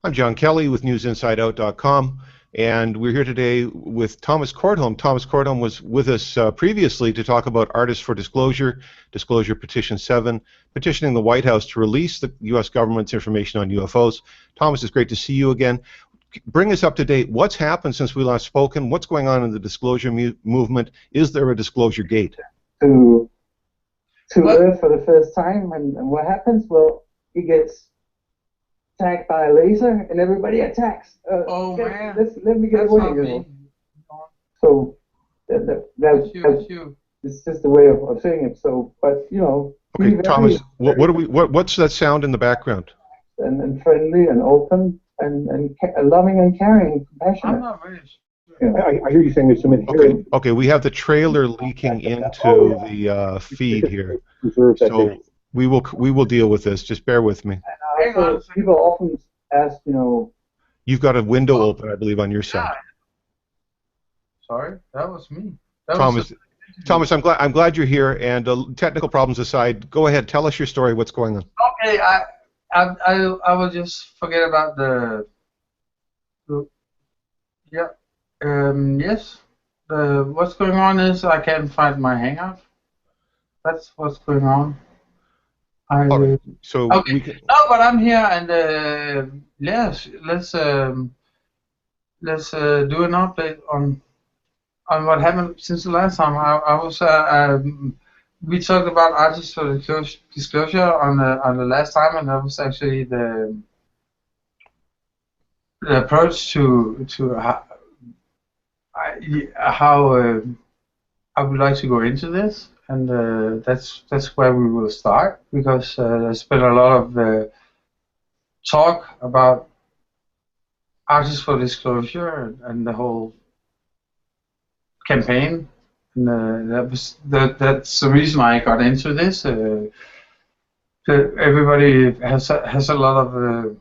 I'm John Kelly with NewsInsideOut.com, and we're here today with Thomas Cordholm. Thomas Cordholm was with us previously to talk about Artists for Disclosure, Disclosure Petition VII, petitioning the White House to release the U.S. government's information on UFOs. Thomas, it's great to see you again. Bring us up to date. What's happened since we last spoken? What's going on in the disclosure movement? Is there a DisclosureGate? To Earth for the first time, and what happens? Well, he gets attacked by a laser, and everybody attacks. Man, let me get away. So it's just the way of saying it. So, but you know. Okay, Thomas, what's that sound in the background? And friendly and open and loving and caring and compassionate. I'm not very sure. I hear you saying there's some inherent. Okay, we have the trailer leaking into the feed here, so we will deal with this. Just bear with me. So people often ask, you know. You've got a window open, I believe, on your side. Sorry, that was me. Thomas, I'm glad you're here. And technical problems aside, go ahead. Tell us your story. What's going on? Okay, I will just forget about yes. What's going on is I can't find my Hangout. That's what's going on. All right. So okay. No, but I'm here, and yes, let's do an update on what happened since the last time. I was we talked about Artists for Disclosure on the last time, and that was actually the approach to how I would like to go into this. And that's where we will start, because there's been a lot of talk about Artists for Disclosure and the whole campaign, and that's the reason I got into this. Everybody has a lot of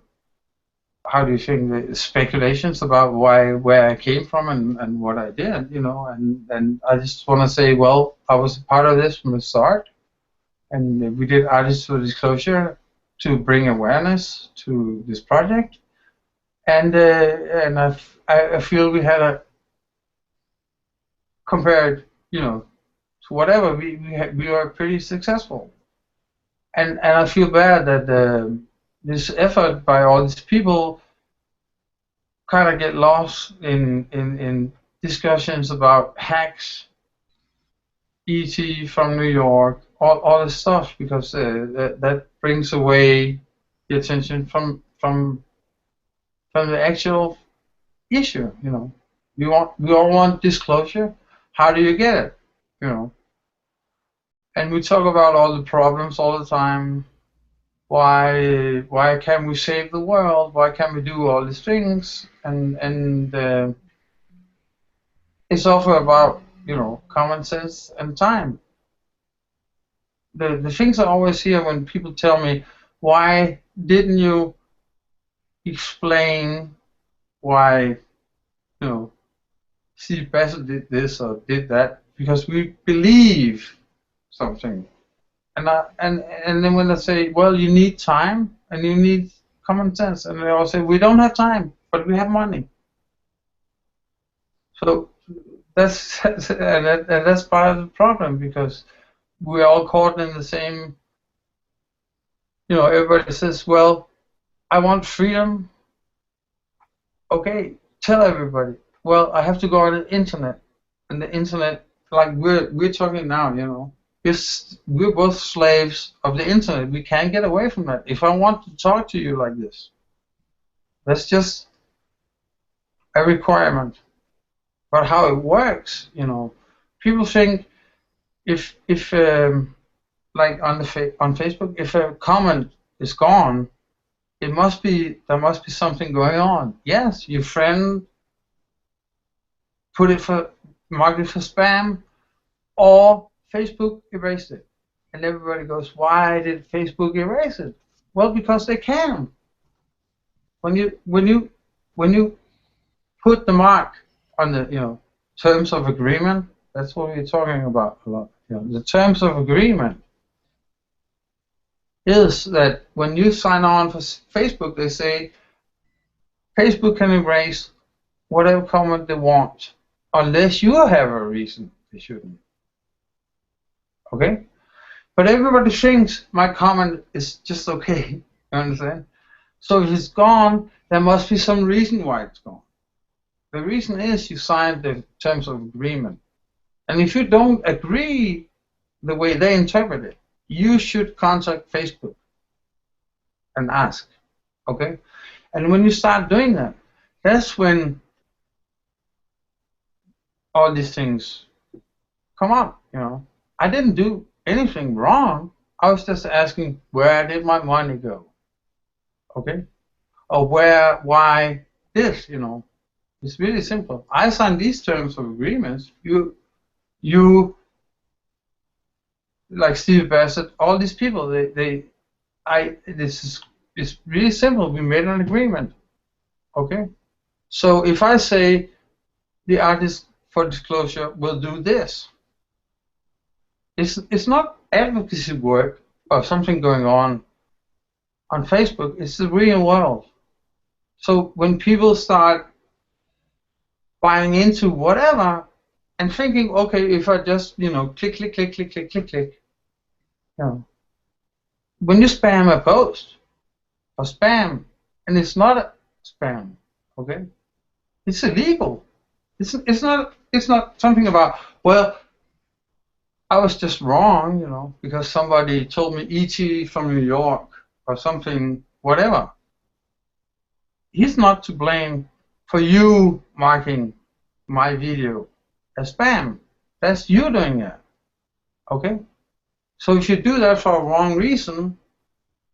how do you think, speculations about where I came from and what I did, you know, and I just want to say, well, I was a part of this from the start, and we did Artists for Disclosure to bring awareness to this project, and I feel we had a, compared, you know, to whatever, we were pretty successful, and I feel bad that this effort by all these people kind of get lost in discussions about hacks, ET from New York, all this stuff, because that brings away the attention from the actual issue. You know, we all want disclosure. How do you get it? You know, and we talk about all the problems all the time. Why can't we save the world? Why can't we do all these things? And it's also about, you know, common sense and time. The things I always hear when people tell me, why didn't you explain why, you know, Steve Bassett did this or did that? Because we believe something. And then when they say, well, you need time and you need common sense, and they all say, we don't have time, but we have money. So that's part of the problem, because we're all caught in the same. You know, everybody says, well, I want freedom. Okay, tell everybody. Well, I have to go on the internet, and the internet, like we're talking now, you know. We're both slaves of the internet. We can't get away from that. If I want to talk to you like this, that's just a requirement. But how it works, you know, people think if like on Facebook, if a comment is gone, there must be something going on. Yes, your friend marked it for spam, or Facebook erased it. And everybody goes, why did Facebook erase it? Well, because they can. When you put the mark on the, you know, terms of agreement, that's what we're talking about a lot. You know, the terms of agreement is that when you sign on for Facebook, they say Facebook can erase whatever comment they want, unless you have a reason they shouldn't. Okay? But everybody thinks my comment is just okay. You understand? So if it's gone, there must be some reason why it's gone. The reason is you signed the terms of agreement. And if you don't agree the way they interpret it, you should contact Facebook and ask. Okay? And when you start doing that, that's when all these things come up, you know. I didn't do anything wrong. I was just asking, where did my money go? Okay? Or why this, you know. It's really simple. I signed these terms of agreements. You like Steve Bassett, all these people, it's really simple. We made an agreement. Okay? So if I say the artist for disclosure will do this, it's not advocacy work or something going on Facebook. It's the real world. So when people start buying into whatever and thinking, okay, if I just, you know, click, you know, when you spam a post or spam, and it's not a spam, okay, it's illegal. It's not something about, well, I was just wrong, you know, because somebody told me E.T. from New York or something, whatever. He's not to blame for you marking my video as spam. That's you doing that. Okay? So if you do that for a wrong reason,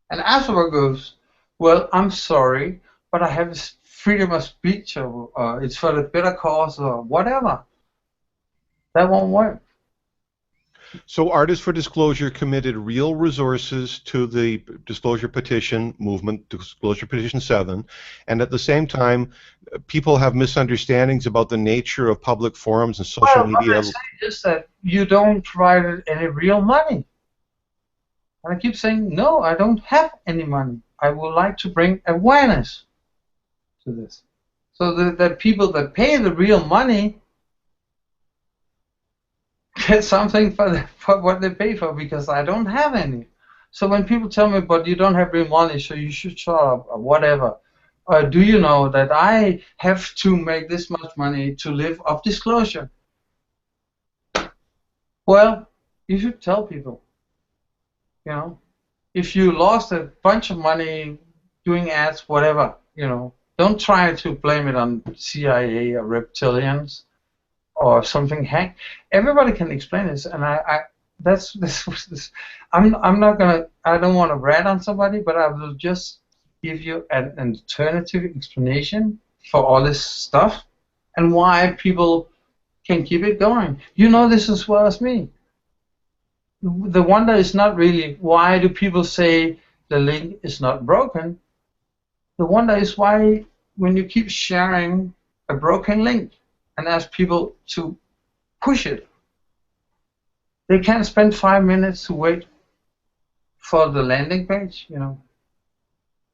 and afterward goes, well, I'm sorry, but I have this freedom of speech, or it's for the better cause, or whatever, that won't work. So Artists for Disclosure committed real resources to the disclosure petition movement, Disclosure Petition 7, and at the same time, people have misunderstandings about the nature of public forums and social media. What I'm saying is that you don't provide any real money. And I keep saying, no, I don't have any money. I would like to bring awareness to this. So that people that pay the real money get something for what they pay for, because I don't have any. So when people tell me, but you don't have real money, so you should shut up, or whatever, or do you know that I have to make this much money to live off disclosure? Well, you should tell people. You know, if you lost a bunch of money doing ads, whatever, you know, don't try to blame it on CIA or reptilians or something hacked. Everybody can explain this, and I'm not gonna. I don't want to rat on somebody, but I will just give you an alternative explanation for all this stuff and why people can keep it going. You know this as well as me. The wonder is not really why do people say the link is not broken. The wonder is why, when you keep sharing a broken link and ask people to push it, they can't spend 5 minutes to wait for the landing page, you know,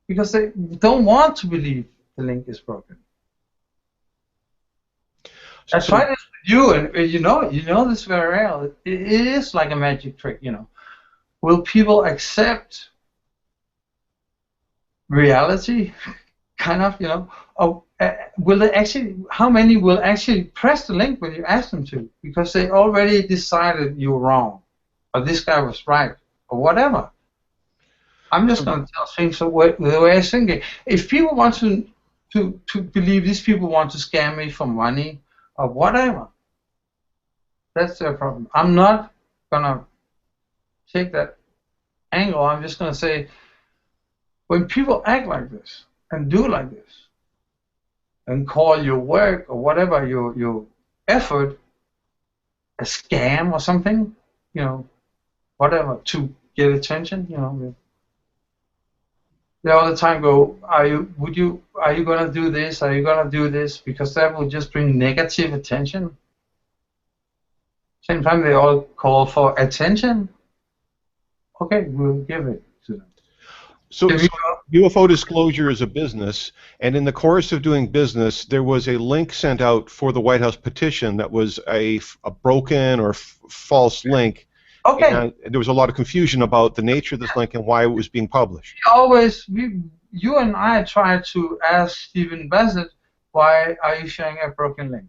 because they don't want to believe the link is broken. I tried this with you, and you know this very well. It is like a magic trick, you know. Will people accept reality, kind of, you know? Or will they actually? How many will actually press the link when you ask them to, because they already decided you're wrong, or this guy was right, or whatever? I'm just going to tell things the way I think it. If people want to believe these people want to scam me for money or whatever, that's their problem. I'm not going to take that angle. I'm just going to say, when people act like this and do like this and call your work or whatever, your effort, a scam or something, you know, whatever, to get attention, you know, they all the time go, are you going to do this? Are you going to do this? Because that will just bring negative attention. Same time, they all call for attention. Okay, we'll give it to them. So UFO disclosure is a business, and in the course of doing business, there was a link sent out for the White House petition that was a broken or false link. Okay. And there was a lot of confusion about the nature of this link and why it was being published. You and I tried to ask Stephen Bassett, why are you sharing a broken link?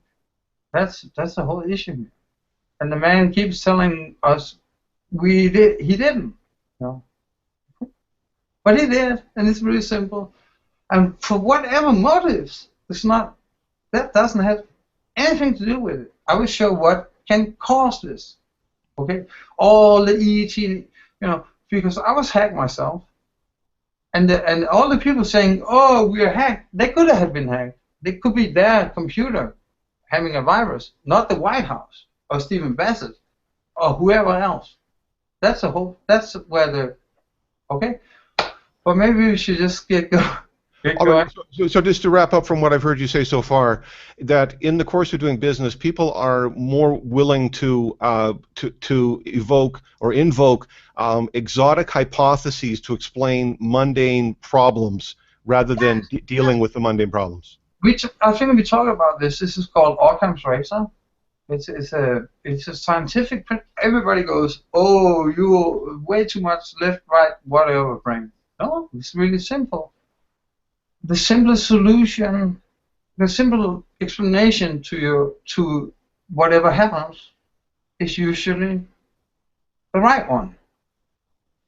That's the whole issue here. And the man keeps telling us he didn't. No. But he did, and it's really simple. And for whatever motives, that doesn't have anything to do with it. I will show what can cause this. Okay? All the EET, because I was hacked myself. And all the people saying, oh, we're hacked, they could have been hacked. They could be their computer having a virus, not the White House or Stephen Bassett or whoever else. That's where the, okay? But maybe we should just get going. All right, so just to wrap up from what I've heard you say so far, that in the course of doing business, people are more willing to evoke or invoke exotic hypotheses to explain mundane problems rather than dealing with the mundane problems. I think we talk about this. This is called Occam's razor. It's a scientific. Everybody goes, oh, you way too much left, right, whatever brain. No, it's really simple. The simplest solution, the simple explanation to whatever happens is usually the right one.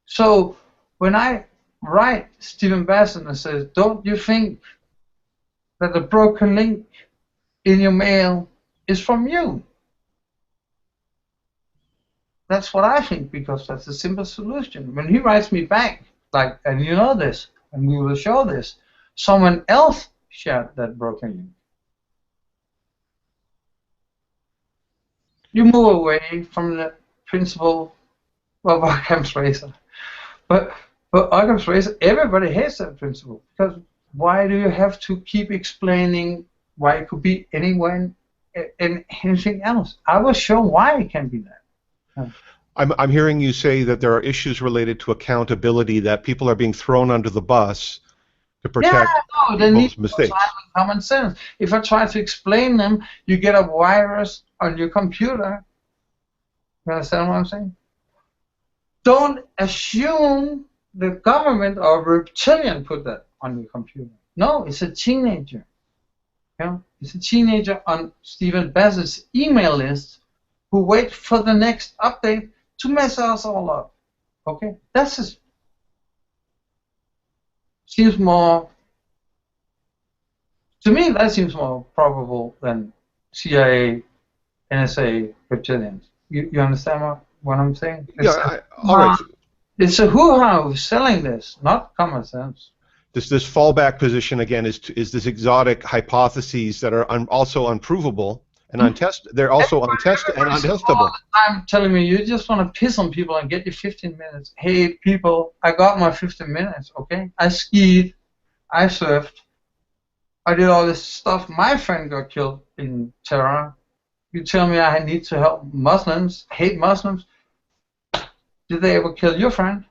So when I write Stephen Bassett and says, don't you think that the broken link in your mail is from you? That's what I think, because that's the simple solution. When he writes me back, like, and you know this, and we will show this, someone else shared that broken link. You move away from the principle of Occam's razor. But Occam's razor, everybody hates that principle, because why do you have to keep explaining why it could be anyone and anything else? I will show why it can be that. I'm hearing you say that there are issues related to accountability, that people are being thrown under the bus to protect people's mistakes. Common sense. If I try to explain them, you get a virus on your computer. You understand what I'm saying? Don't assume the government or reptilian put that on your computer. No, it's a teenager. It's a teenager on Stephen Bassett's email list who wait for the next update to mess us all up. Okay? That's just seems more, to me, that seems more probable than CIA, NSA, reptilians. You understand what I'm saying? All right. It's a hoo-ha who's selling this, not common sense. This fallback position again is this exotic hypotheses that are also unprovable and untested. They're also untested and untestable. I'm telling me, you just want to piss on people and get your 15 minutes. Hey, people, I got my 15 minutes. Okay, I skied, I surfed, I did all this stuff. My friend got killed in terror. You tell me I need to help Muslims, hate Muslims. Did they ever kill your friend?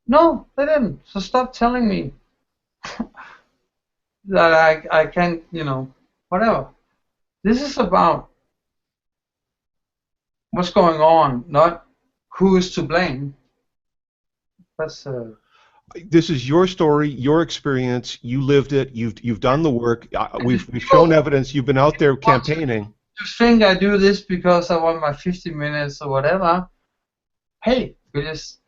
No, they didn't. So stop telling me that I can't, whatever. This is about what's going on, not who is to blame. That's This is your story, your experience. You lived it. You've done the work. We've shown evidence. You've been out there campaigning. You think I do this because I want my 50 minutes or whatever? Hey, we're just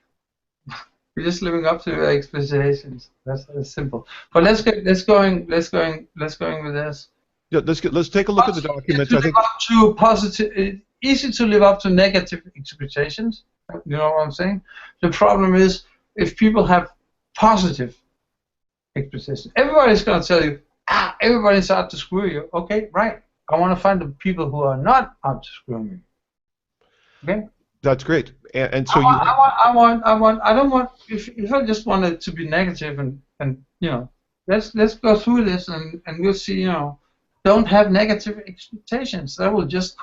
living up to your expectations. That's simple. But let's going with this. Yeah, let's take a look at the documents. I think it's easy to live up to negative expectations. You know what I'm saying? The problem is if people have positive expectations. Everybody's going to tell you, everybody's out to screw you. Okay, right. I want to find the people who are not out to screw me. Okay. That's great. And so I don't want. If I just want it to be negative and let's go through this and we'll see. Don't have negative expectations. That will just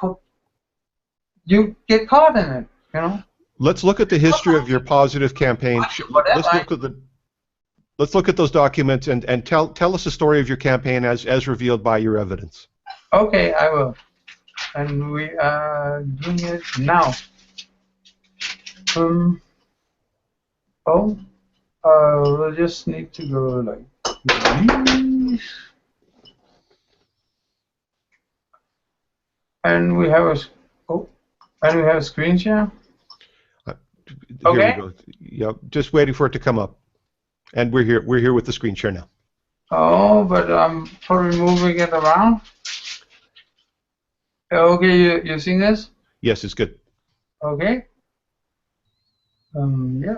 you get caught in it. Let's look at the history of your positive campaign. Let's look at those documents and tell us the story of your campaign as revealed by your evidence. Okay, I will. And we are doing it now. We'll just need to go like this. And we have a screen share. Here we go. Yep, just waiting for it to come up. And we're here with the screen share now. Oh, but I'm probably moving it around. Okay, you seen this? Yes, it's good. Okay. Yeah.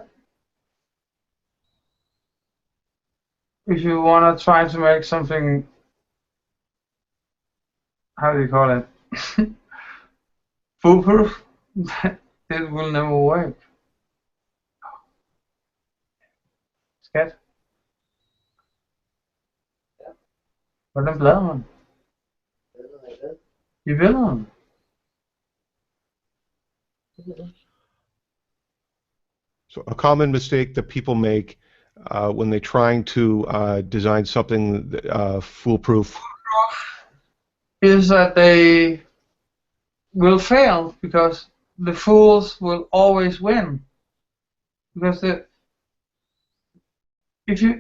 If you want to try to make something, how do you call it? Foolproof, it will never work. Skat? Hvordan bladrer man? I billederne? So a common mistake that people make when they're trying to design something foolproof is that they will fail because the fools will always win. Because if you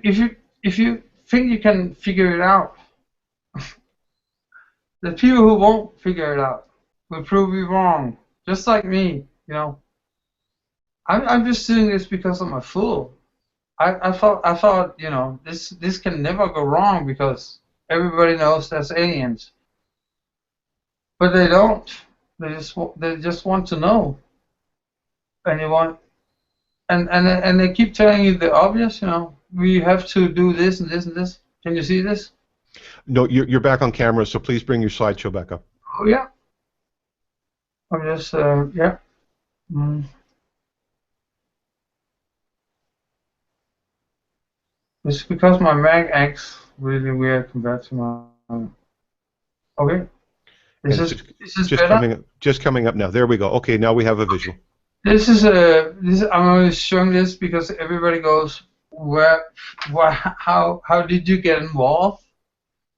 think you can figure it out, the people who won't figure it out will prove you wrong. Just like me, you know. I'm just doing this because I'm a fool. I thought, you know, this can never go wrong because everybody knows there's aliens. But they don't. They just want to know. And they keep telling you the obvious, you know. We have to do this and this and this. Can you see this? No, you're back on camera, so please bring your slideshow back up. Oh yeah. I'm just yeah. It's because my Mac acts really weird compared to my. Okay. This is better? Just coming up now. There we go. Okay, now we have a visual. I'm only showing this because everybody goes, how did you get involved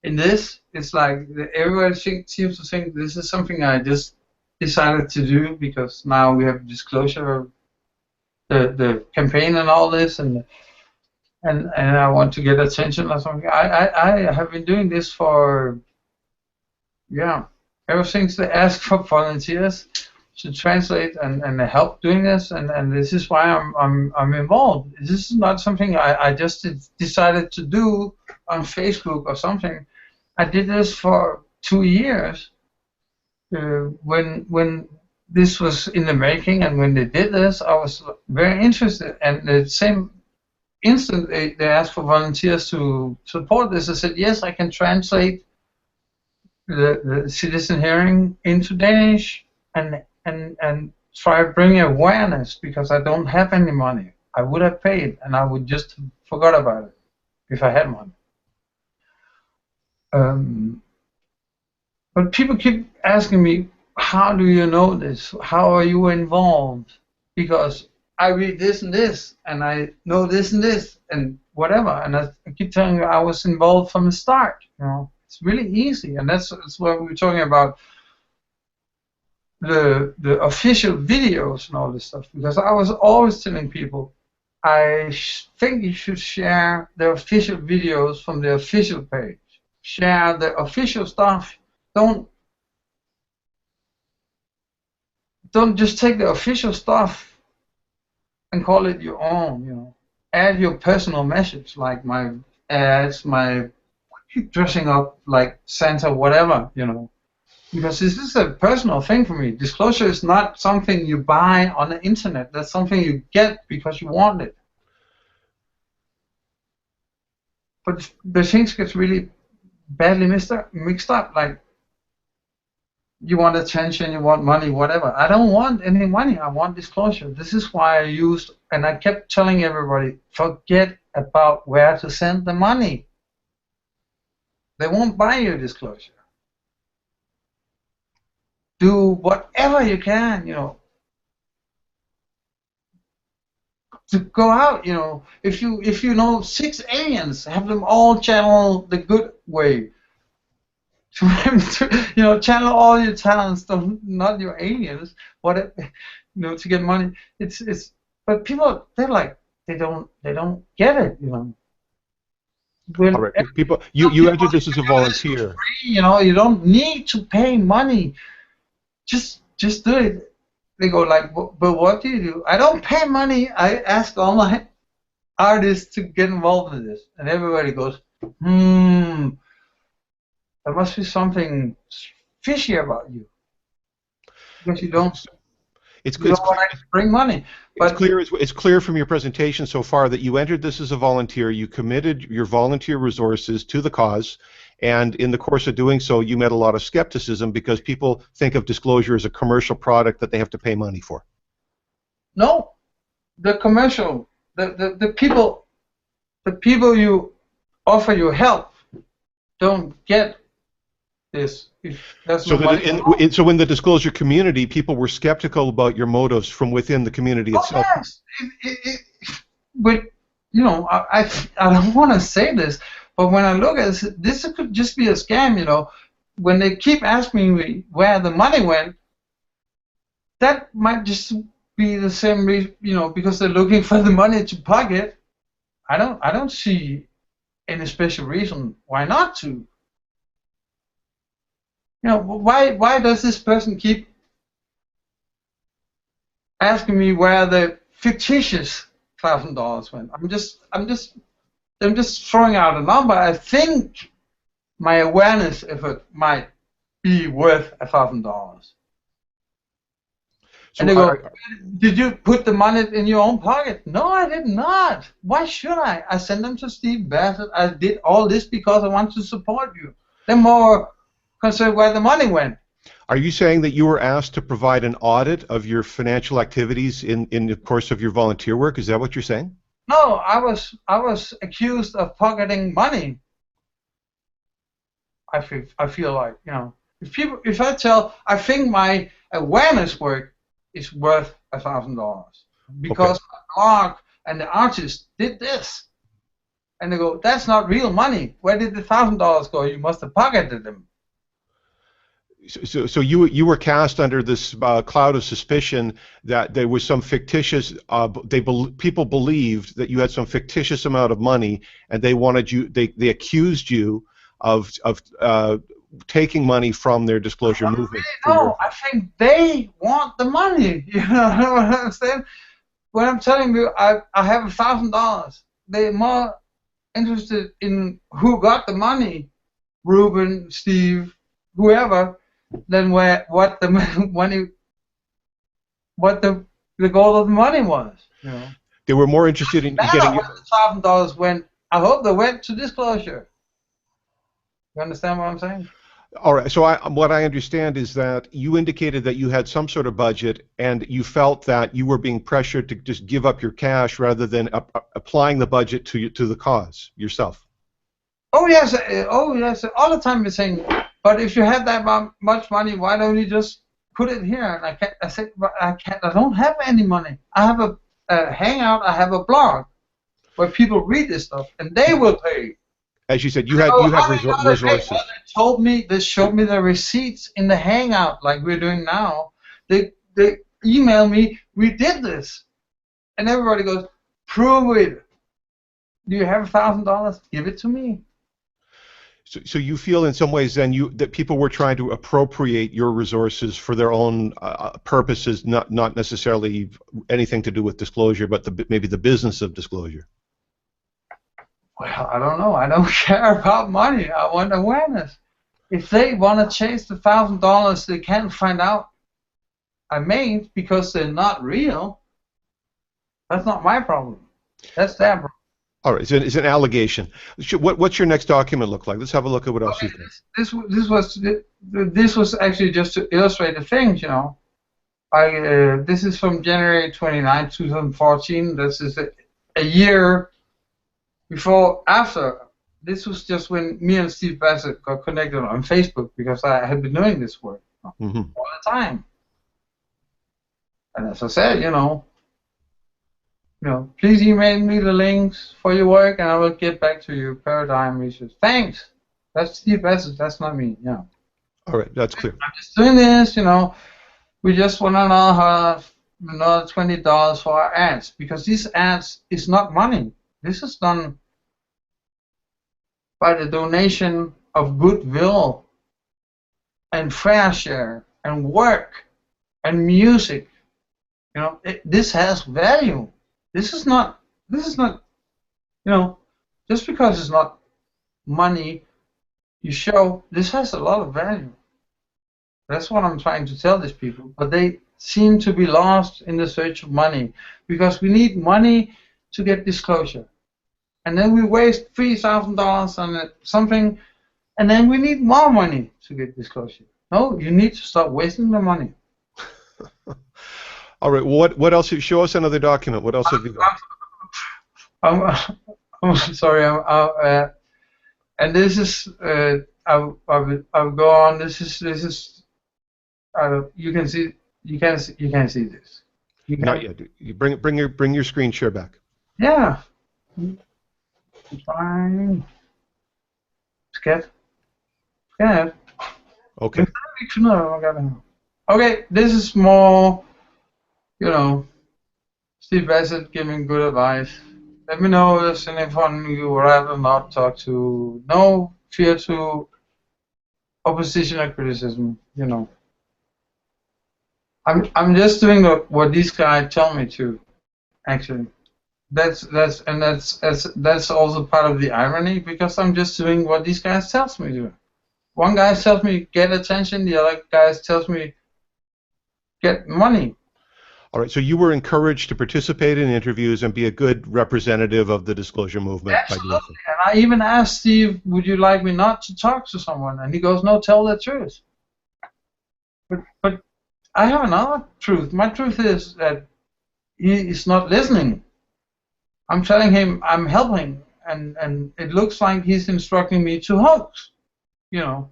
in this? It's like everybody seems to think this is something I just decided to do because now we have disclosure of the campaign and all this, and I want to get attention or something. I have been doing this for, yeah, ever since they asked for volunteers to translate and help doing this, and this is why I'm involved. This is not something I just decided to do on Facebook or something. I did this for 2 years when this was in the making, and when they did this, I was very interested. And the same instant they asked for volunteers to support this, I said yes, I can translate the citizen hearing into Danish and try to bring awareness, because I don't have any money. I would have paid, and I would just forgot about it if I had money. But people keep asking me, how do you know this? How are you involved? Because I read this and this, and I know this and this, and whatever. And I keep telling you I was involved from the start. You know, it's really easy, and that's what we were talking about. The official videos and all this stuff, because I was always telling people, I think you should share the official videos from the official page. Share the official stuff. Don't just take the official stuff and call it your own. You know, add your personal message, like my ads, my dressing up like Santa, whatever. You know. Because this is a personal thing for me. Disclosure is not something you buy on the internet. That's something you get because you want it. But the things get really badly mixed up. Like, you want attention, you want money, whatever. I don't want any money. I want disclosure. This is why I used, and I kept telling everybody, forget about where to send the money. They won't buy your disclosure. Do whatever you can, you know. to go out. If you know 6 aliens, have them all channel the good way. Channel all your talents, not your aliens. To get money. But people, they're like, they don't get it. All right, people, you entered this as a volunteer. You don't need to pay money. Just do it. They go like, but what do you do? I don't pay money. I ask all my artists to get involved in this, and everybody goes, there must be something fishy about you, because you don't want to bring money. But it's clear from your presentation so far that you entered this as a volunteer. You committed your volunteer resources to the cause, and in the course of doing so, you met a lot of skepticism because people think of disclosure as a commercial product that they have to pay money for. No, the commercial, the people you offer your help don't get this. So in the disclosure community, people were skeptical about your motives from within the community itself. Yes. But I don't want to say this, but when I look at this could just be a scam. When they keep asking me where the money went, that might just be the same reason. Because they're looking for the money to pocket. I don't see any special reason why not to. Why does this person keep asking me where the fictitious $1,000 went? I'm just throwing out a number. I think my awareness effort might be worth $1,000. And they go, did you put the money in your own pocket? No, I did not. Why should I? I sent them to Steve Bassett. I did all this because I want to support you. They're more concerned where the money went. Are you saying that you were asked to provide an audit of your financial activities in the course of your volunteer work? Is that what you're saying? No, I was accused of pocketing money. I feel like, if I think my awareness work is worth $1,000 because my blog and the artist did this, and they go, that's not real money. Where did the $1,000 go? You must have pocketed them. So you were cast under this cloud of suspicion that there was some fictitious. People believed that you had some fictitious amount of money, and they wanted you. They accused you of taking money from their disclosure movement. No, I think they want the money. You know what I'm saying? When I'm telling you, I have $1,000. They're more interested in who got the money, Ruben, Steve, whoever, than what the goal of the money was. They were more interested in getting. Where the $1,000 went. I hope they went to disclosure. You understand what I'm saying? All right. So what I understand is that you indicated that you had some sort of budget, and you felt that you were being pressured to just give up your cash rather than applying the budget to the cause yourself. Oh yes. All the time you're saying, but if you have that much money, why don't you just put it here? And I said, I can't. I don't have any money. I have a Hangout. I have a blog where people read this stuff, and they will pay. As you said, you have resources. They showed me the receipts in the Hangout, like we're doing now. They email me, we did this, and everybody goes, prove it. Do you have $1,000? Give it to me. So you feel in some ways then that people were trying to appropriate your resources for their own purposes, not necessarily anything to do with disclosure, but maybe the business of disclosure. Well, I don't know. I don't care about money. I want awareness. If they want to chase the $1,000 they can't find out I made because they're not real, that's not my problem. That's their problem. All right, it's an allegation. What's your next document look like? Let's have a look at what else you've done. This was actually just to illustrate the things, this is from January 29, 2014. This is a year after. This was just when me and Steve Bassett got connected on Facebook because I had been doing this work all the time. And as I said, You know, please email me the links for your work, and I will get back to you. Paradigm issues. Thanks. That's Steve Bassett. That's not me. Yeah. All right, that's clear. I'm just doing this. You know, we just want to have another $20 for our ads, because these ads is not money. This is done by the donation of goodwill and fair share and work and music. You know, this has value. This is not, you know, just because it's not money you show, this has a lot of value. That's what I'm trying to tell these people, but they seem to be lost in the search of money, because we need money to get disclosure. And then we waste $3,000 on something, and then we need more money to get disclosure. No, you need to stop wasting the money. All right. Well, what else? Show us another document. What else have you got? I'm sorry. And this is I'll go on. This is you can see see this. Not yet. You bring your screen share back. Yeah. Fine. Scared. Okay. Okay. This is more. You know, Steve Bassett giving good advice. Let me know if there's anyone you would rather not talk to. No fear to opposition or criticism. You know, I'm just doing what these guys tell me to. Actually, that's also part of the irony, because I'm just doing what these guys tells me to. One guy tells me get attention. The other guy tells me get money. All right, so you were encouraged to participate in interviews and be a good representative of the disclosure movement. Absolutely. And I even asked Steve, would you like me not to talk to someone? And he goes, no, tell the truth. But I have another truth. My truth is that he is not listening. I'm telling him I'm helping, and it looks like he's instructing me to hoax. You know,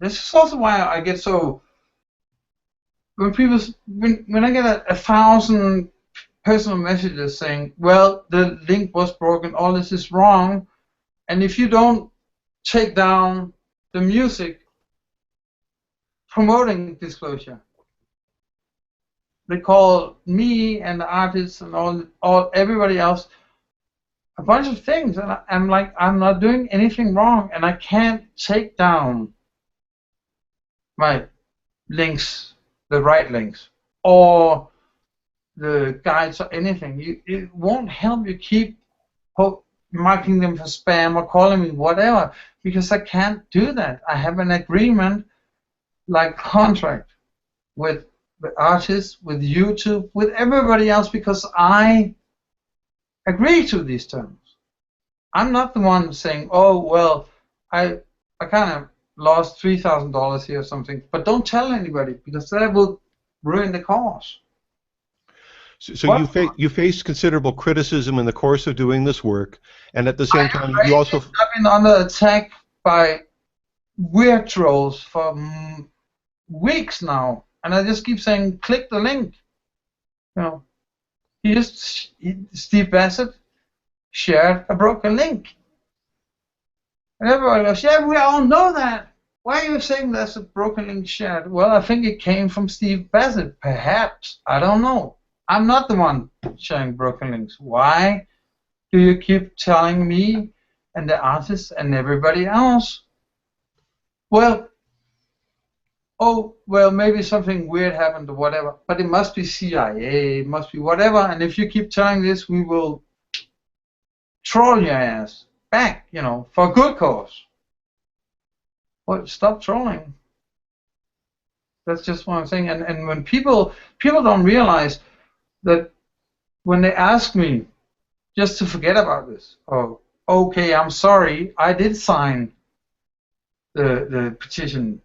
this is also why I get so... When I get 1,000 personal messages saying, well, the link was broken, all this is wrong, and if you don't take down the music promoting disclosure, they call me and the artists and everybody else a bunch of things, and I'm like, I'm not doing anything wrong, and I can't take down my links, the right links, or the guides or anything. It won't help you keep marking them for spam or calling me whatever, because I can't do that. I have an agreement, like contract, with the artists, with YouTube, with everybody else, because I agree to these terms. I'm not the one saying, oh, well, I kind of lost $3,000 here or something, but don't tell anybody, because that will ruin the cause. So you faced considerable criticism in the course of doing this work, and at the same time you also... I've been under attack by weird trolls for weeks now, and I just keep saying, click the link. You know, Steve Bassett shared a broken link. And everybody goes, yeah, we all know that. Why are you saying that's a broken link shared? Well, I think it came from Steve Bassett, perhaps. I don't know. I'm not the one sharing broken links. Why do you keep telling me and the artists and everybody else, well, oh, well, maybe something weird happened or whatever, but it must be CIA, it must be whatever, and if you keep telling this, we will troll your ass back, you know, for a good cause. Well, stop trolling. That's just what I'm saying. And when people don't realize that when they ask me just to forget about this, or okay, I'm sorry, I did sign the petition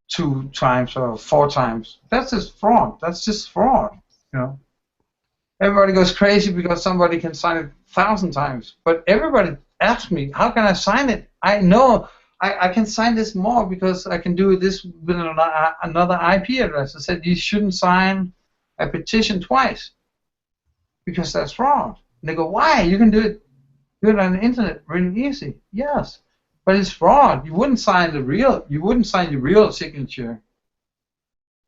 2 times or 4 times. That's just fraud. That's just fraud. You know, everybody goes crazy because somebody can sign it 1,000 times. But everybody asks me, how can I sign it? I know I can sign this more because I can do this with another IP address. I said you shouldn't sign a petition twice because that's fraud. And they go, why? You can do it on the internet really easy. Yes, but it's fraud. You wouldn't sign your real signature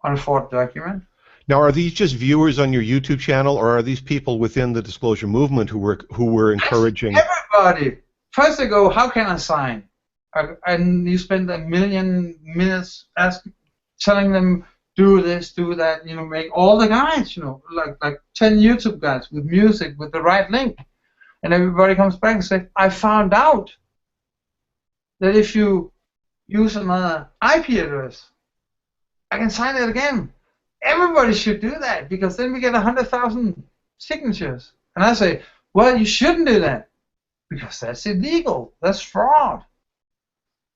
on a forged document. Now, are these just viewers on your YouTube channel, or are these people within the disclosure movement who were encouraging? Everybody. First they go, how can I sign? And you spend a million minutes telling them, do this, do that, make all the guides, like 10 YouTube guides with music, with the right link. And everybody comes back and says, I found out that if you use another IP address, I can sign it again. Everybody should do that, because then we get 100,000 signatures. And I say, well, you shouldn't do that, because that's illegal. That's fraud.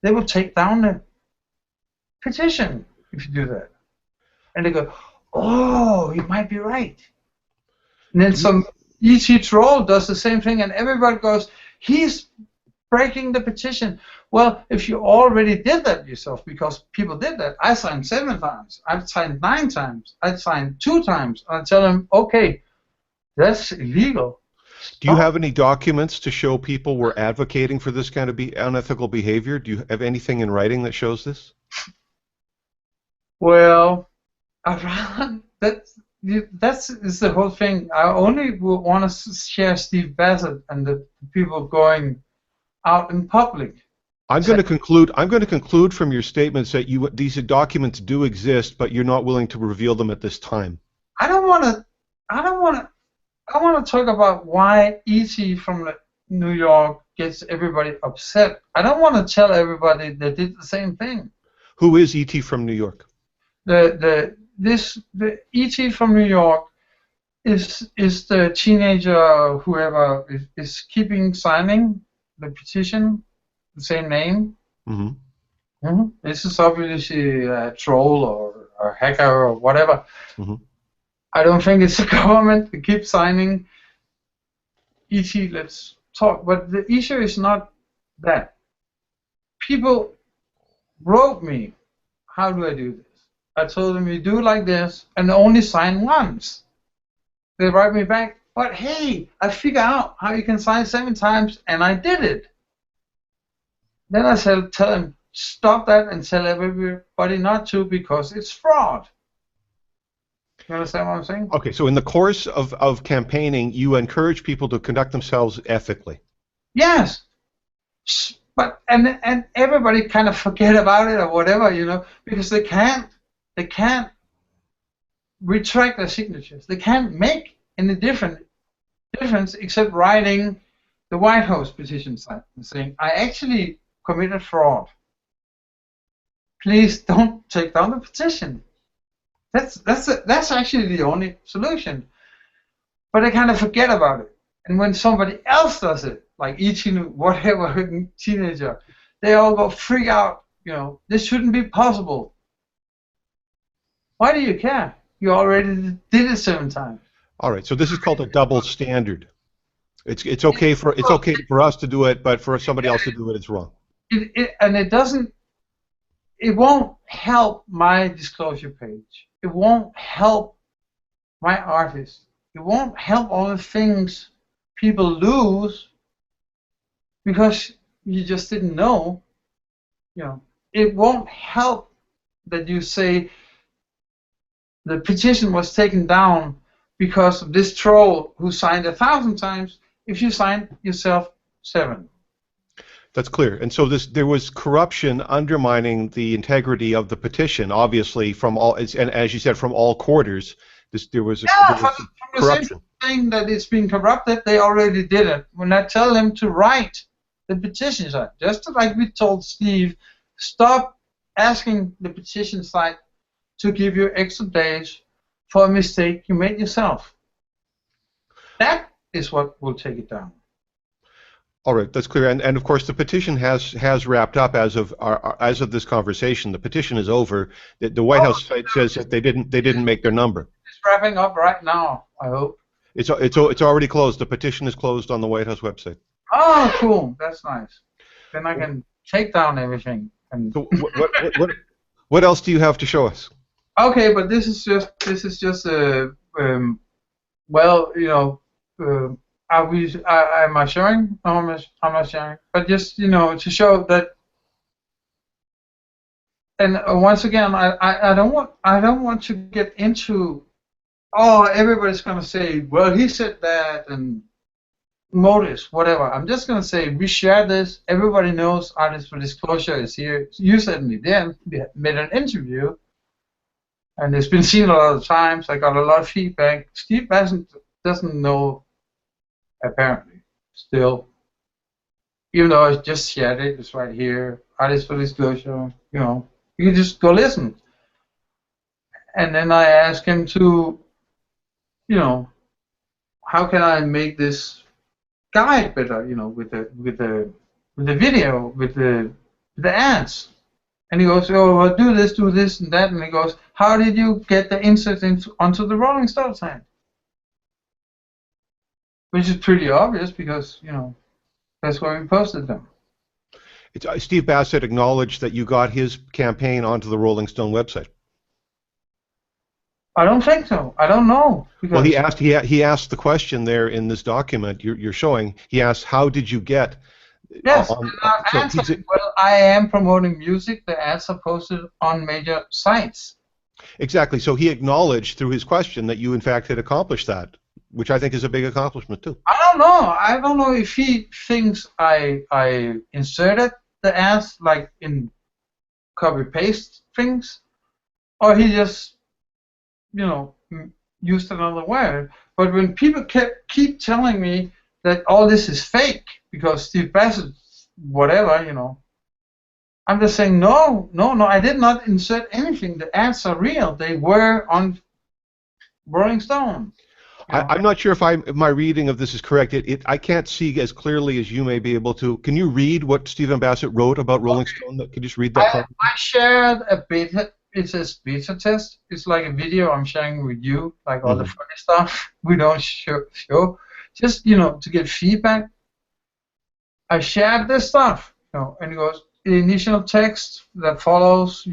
They will take down the petition if you do that. And they go, oh, you might be right. And then some ET troll does the same thing, and everybody goes, he's breaking the petition. Well, if you already did that yourself, because people did that, I signed 7 times, I've signed 9 times, I've signed 2 times, I tell them, okay, that's illegal. Do you have any documents to show people were advocating for this kind of unethical behavior? Do you have anything in writing that shows this? Well, that's the whole thing. I only want to share Steve Bassett and the people going out in public. I'm going to conclude from your statements that these documents do exist, but you're not willing to reveal them at this time. I want to talk about why E.T. from New York gets everybody upset. I don't want to tell everybody they did the same thing. Who is E.T. from New York? The E.T. from New York is the teenager, whoever is keeping signing the petition, the same name. Mm-hmm. Mm-hmm. This is obviously a troll or a hacker or whatever. Mm-hmm. I don't think it's the government to keep signing. E.T., let's talk. But the issue is not that. People wrote me, how do I do this? I told them, you do like this and only sign once. They write me back, but hey, I figured out how you can sign 7 times, and I did it. Then I tell them, stop that and tell everybody not to, because it's fraud. You understand what I'm saying? Okay, so in the course of campaigning, you encourage people to conduct themselves ethically. Yes, but and everybody kind of forget about it or whatever, because they can't retract their signatures. They can't make any difference except writing the White House petition site and saying, I actually committed fraud. Please don't take down the petition. That's actually the only solution. But they kind of forget about it. And when somebody else does it, like each whatever teenager, they all go freak out. This shouldn't be possible. Why do you care? You already did it 7 times. All right. So this is called a double standard. It's okay for us to do it, but for somebody else to do it, it's wrong. It won't help my disclosure page. It won't help my artists. It won't help all the things people lose because you just didn't know. It won't help that you say the petition was taken down because of this troll who signed 1,000 times if you signed yourself 7. That's clear. And so there was corruption undermining the integrity of the petition, obviously, from all, and as you said, from all quarters. There was corruption. The same thing that it's been corrupted, they already did it. When I tell them to write the petition site, just like we told Steve, stop asking the petition site to give you extra days for a mistake you made yourself. That is what will take it down. All right, that's clear. And of course, the petition has wrapped up as of this conversation. The petition is over. The White House site says that they didn't make their number. It's wrapping up right now, I hope. It's already closed. The petition is closed on the White House website. Oh, cool. That's nice. Then I can take down everything. And so what else do you have to show us? Okay, but this is just Am I sharing? No, I'm not sharing. But just, to show that. And once again, I don't want to get into, everybody's going to say, well, he said that, and motives, whatever. I'm just going to say, we share this. Everybody knows Artists for Disclosure is here. You certainly did. We made an interview, and it's been seen a lot of times. I got a lot of feedback. Steve doesn't know, apparently, still. Even though I just shared it, it's right here. Artists for Disclosure, you can just go listen. And then I asked him to, how can I make this guide better, with the video, with the ads. And he goes, well, do this, and that. And he goes, how did you get the inserts onto the Rolling Stone site? Which is pretty obvious because, that's where we posted them. Steve Bassett acknowledged that you got his campaign onto the Rolling Stone website. I don't think so. I don't know. Well, he asked the question there in this document you're showing. He asked, how did you get? Yes, well, I am promoting music. The ads are posted on major sites. Exactly. So he acknowledged through his question that you, in fact, had accomplished that, which I think is a big accomplishment too. I don't know. I don't know if he thinks I inserted the ads like in copy-paste things, or he just, used another word. But when people keep telling me that all this is fake because Steve Bassett, whatever, I'm just saying no, I did not insert anything. The ads are real. They were on Rolling Stone. I'm not sure if my reading of this is correct. I can't see as clearly as you may be able to. Can you read what Stephen Bassett wrote about Rolling Stone? Can you just read that? I shared a beta. It says beta test. It's like a video I'm sharing with you, like all the funny stuff we don't show. Just, to get feedback. I shared this stuff, and he goes, the initial text that follows,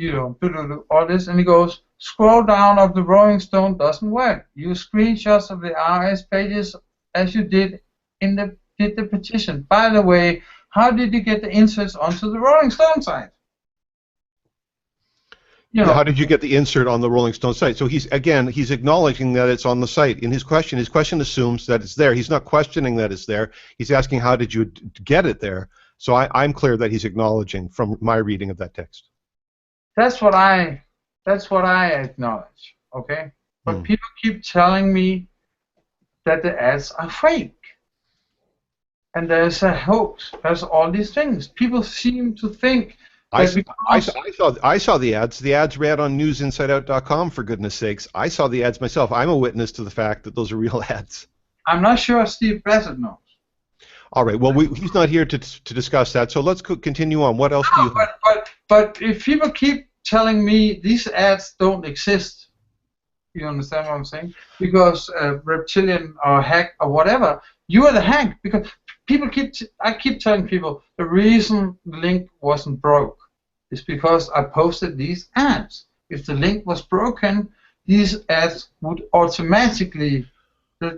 all this, and he goes, scroll down of the Rolling Stone doesn't work. Use screenshots of the RS pages as you did the petition. By the way, how did you get the inserts onto the Rolling Stone site? How did you get the insert on the Rolling Stone site? So he's acknowledging that it's on the site. In his question assumes that it's there. He's not questioning that it's there. He's asking how did you get it there. So I'm clear that he's acknowledging from my reading of that text. That's what I acknowledge. Okay, but people keep telling me that the ads are fake, and there's a hoax. There's all these things. People seem to think. I saw the ads. The ads ran on newsinsideout.com, for goodness sakes. I saw the ads myself. I'm a witness to the fact that those are real ads. I'm not sure Steve Bassett knows. All right. Well, he's not here to discuss that, so let's continue on. What else do you have? But if people keep telling me these ads don't exist, you understand what I'm saying? Because reptilian or hack or whatever, you are the hack. Because I keep telling people the reason the link wasn't broke is because I posted these ads. If the link was broken, these ads would automatically,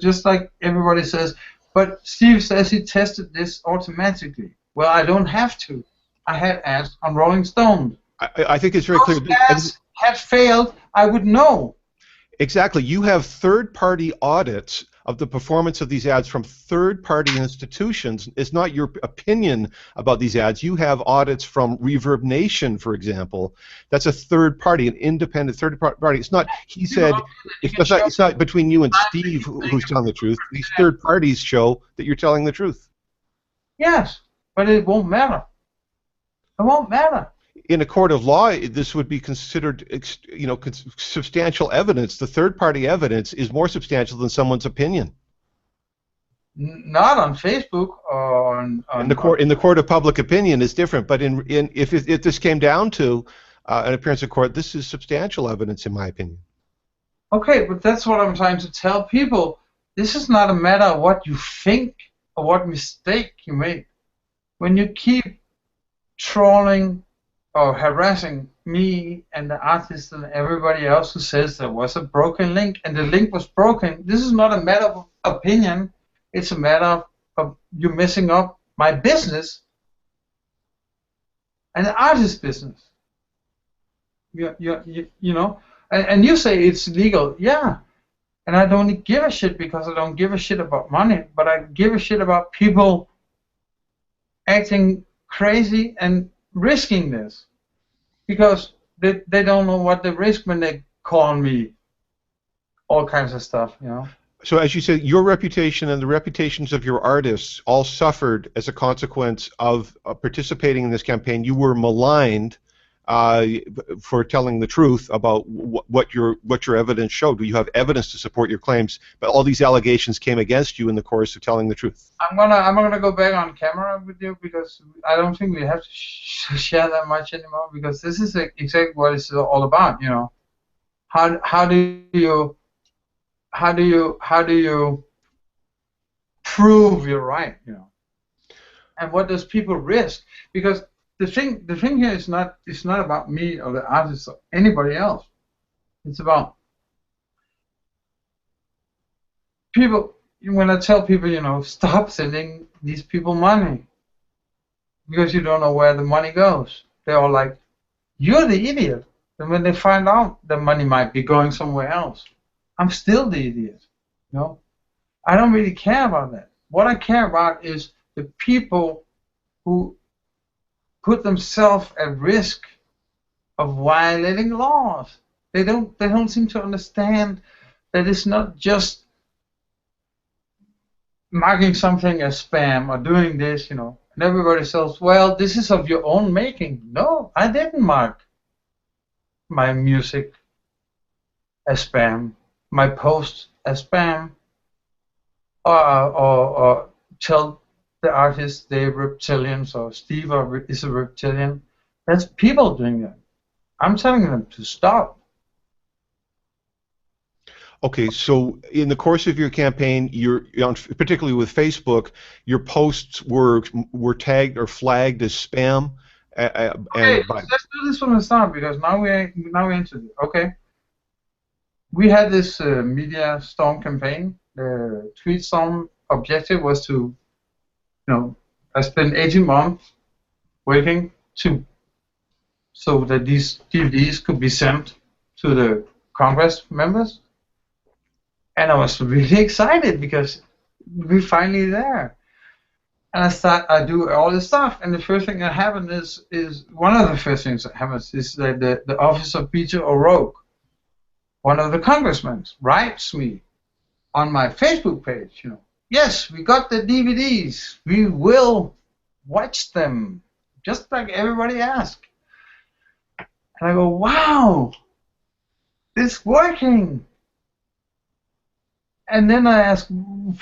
just like everybody says, but Steve says he tested this automatically. Well, I don't have to. I had ads on Rolling Stone. I think it's very clear. If ads had failed, I would know. Exactly. You have third-party audits of the performance of these ads from third-party institutions. It's not your opinion about these ads. You have audits from Reverb Nation, for example. That's a third party, an independent third party. It's not, he said, it's not between you and Steve who's telling the truth. These third parties show that you're telling the truth. Yes, but it won't matter. It won't matter. In a court of law, this would be considered, substantial evidence. The third-party evidence is more substantial than someone's opinion. Not on Facebook or on in the court of public opinion is different. But if this came down to an appearance in court, this is substantial evidence, in my opinion. Okay, but that's what I'm trying to tell people. This is not a matter of what you think or what mistake you make. When you keep trolling or harassing me and the artist and everybody else who says there was a broken link and the link was broken, this is not a matter of opinion. It's a matter of you messing up my business and the artist's business. You know, and you say it's legal, yeah. And I don't give a shit because I don't give a shit about money, but I give a shit about people acting crazy and risking this because they don't know what they risk when they call me all kinds of stuff, you know. So as you said, your reputation and the reputations of your artists all suffered as a consequence of participating in this campaign. You were maligned for telling the truth about what your evidence showed. You have evidence to support your claims, but all these allegations came against you in the course of telling the truth. I'm gonna go back on camera with you because I don't think we have to share that much anymore because this is exactly what it's all about. You know, how do you prove you're right? You know, and what does people risk? Because the thing here is not about me or the artist or anybody else. It's about people. When I tell people, you know, stop sending these people money because you don't know where the money goes. They're all like, you're the idiot. And when they find out the money might be going somewhere else, I'm still the idiot. You know, I don't really care about that. What I care about is the people who put themselves at risk of violating laws. They don't seem to understand that it's not just marking something as spam or doing this, you know. And everybody says, well, this is of your own making. No, I didn't mark my music as spam, my post as spam, or tell the artist they're reptilians or Steve is a reptilian. That's people doing that. I'm telling them to stop. Okay, so in the course of your campaign, particularly with Facebook, your posts were tagged or flagged as spam. Okay, let's do this from the start because now we're into it. Okay, we had this media storm campaign. The tweet storm objective was to, you know, I spent 18 months working so that these DVDs could be sent to the Congress members. And I was really excited because we're finally there. And I do all this stuff, and the first thing that happened is one of the first things that happens is that the office of Peter O'Rourke, one of the congressmen, writes me on my Facebook page, you know, yes, we got the DVDs. We will watch them, just like everybody asked. And I go, wow, it's working. And then I ask,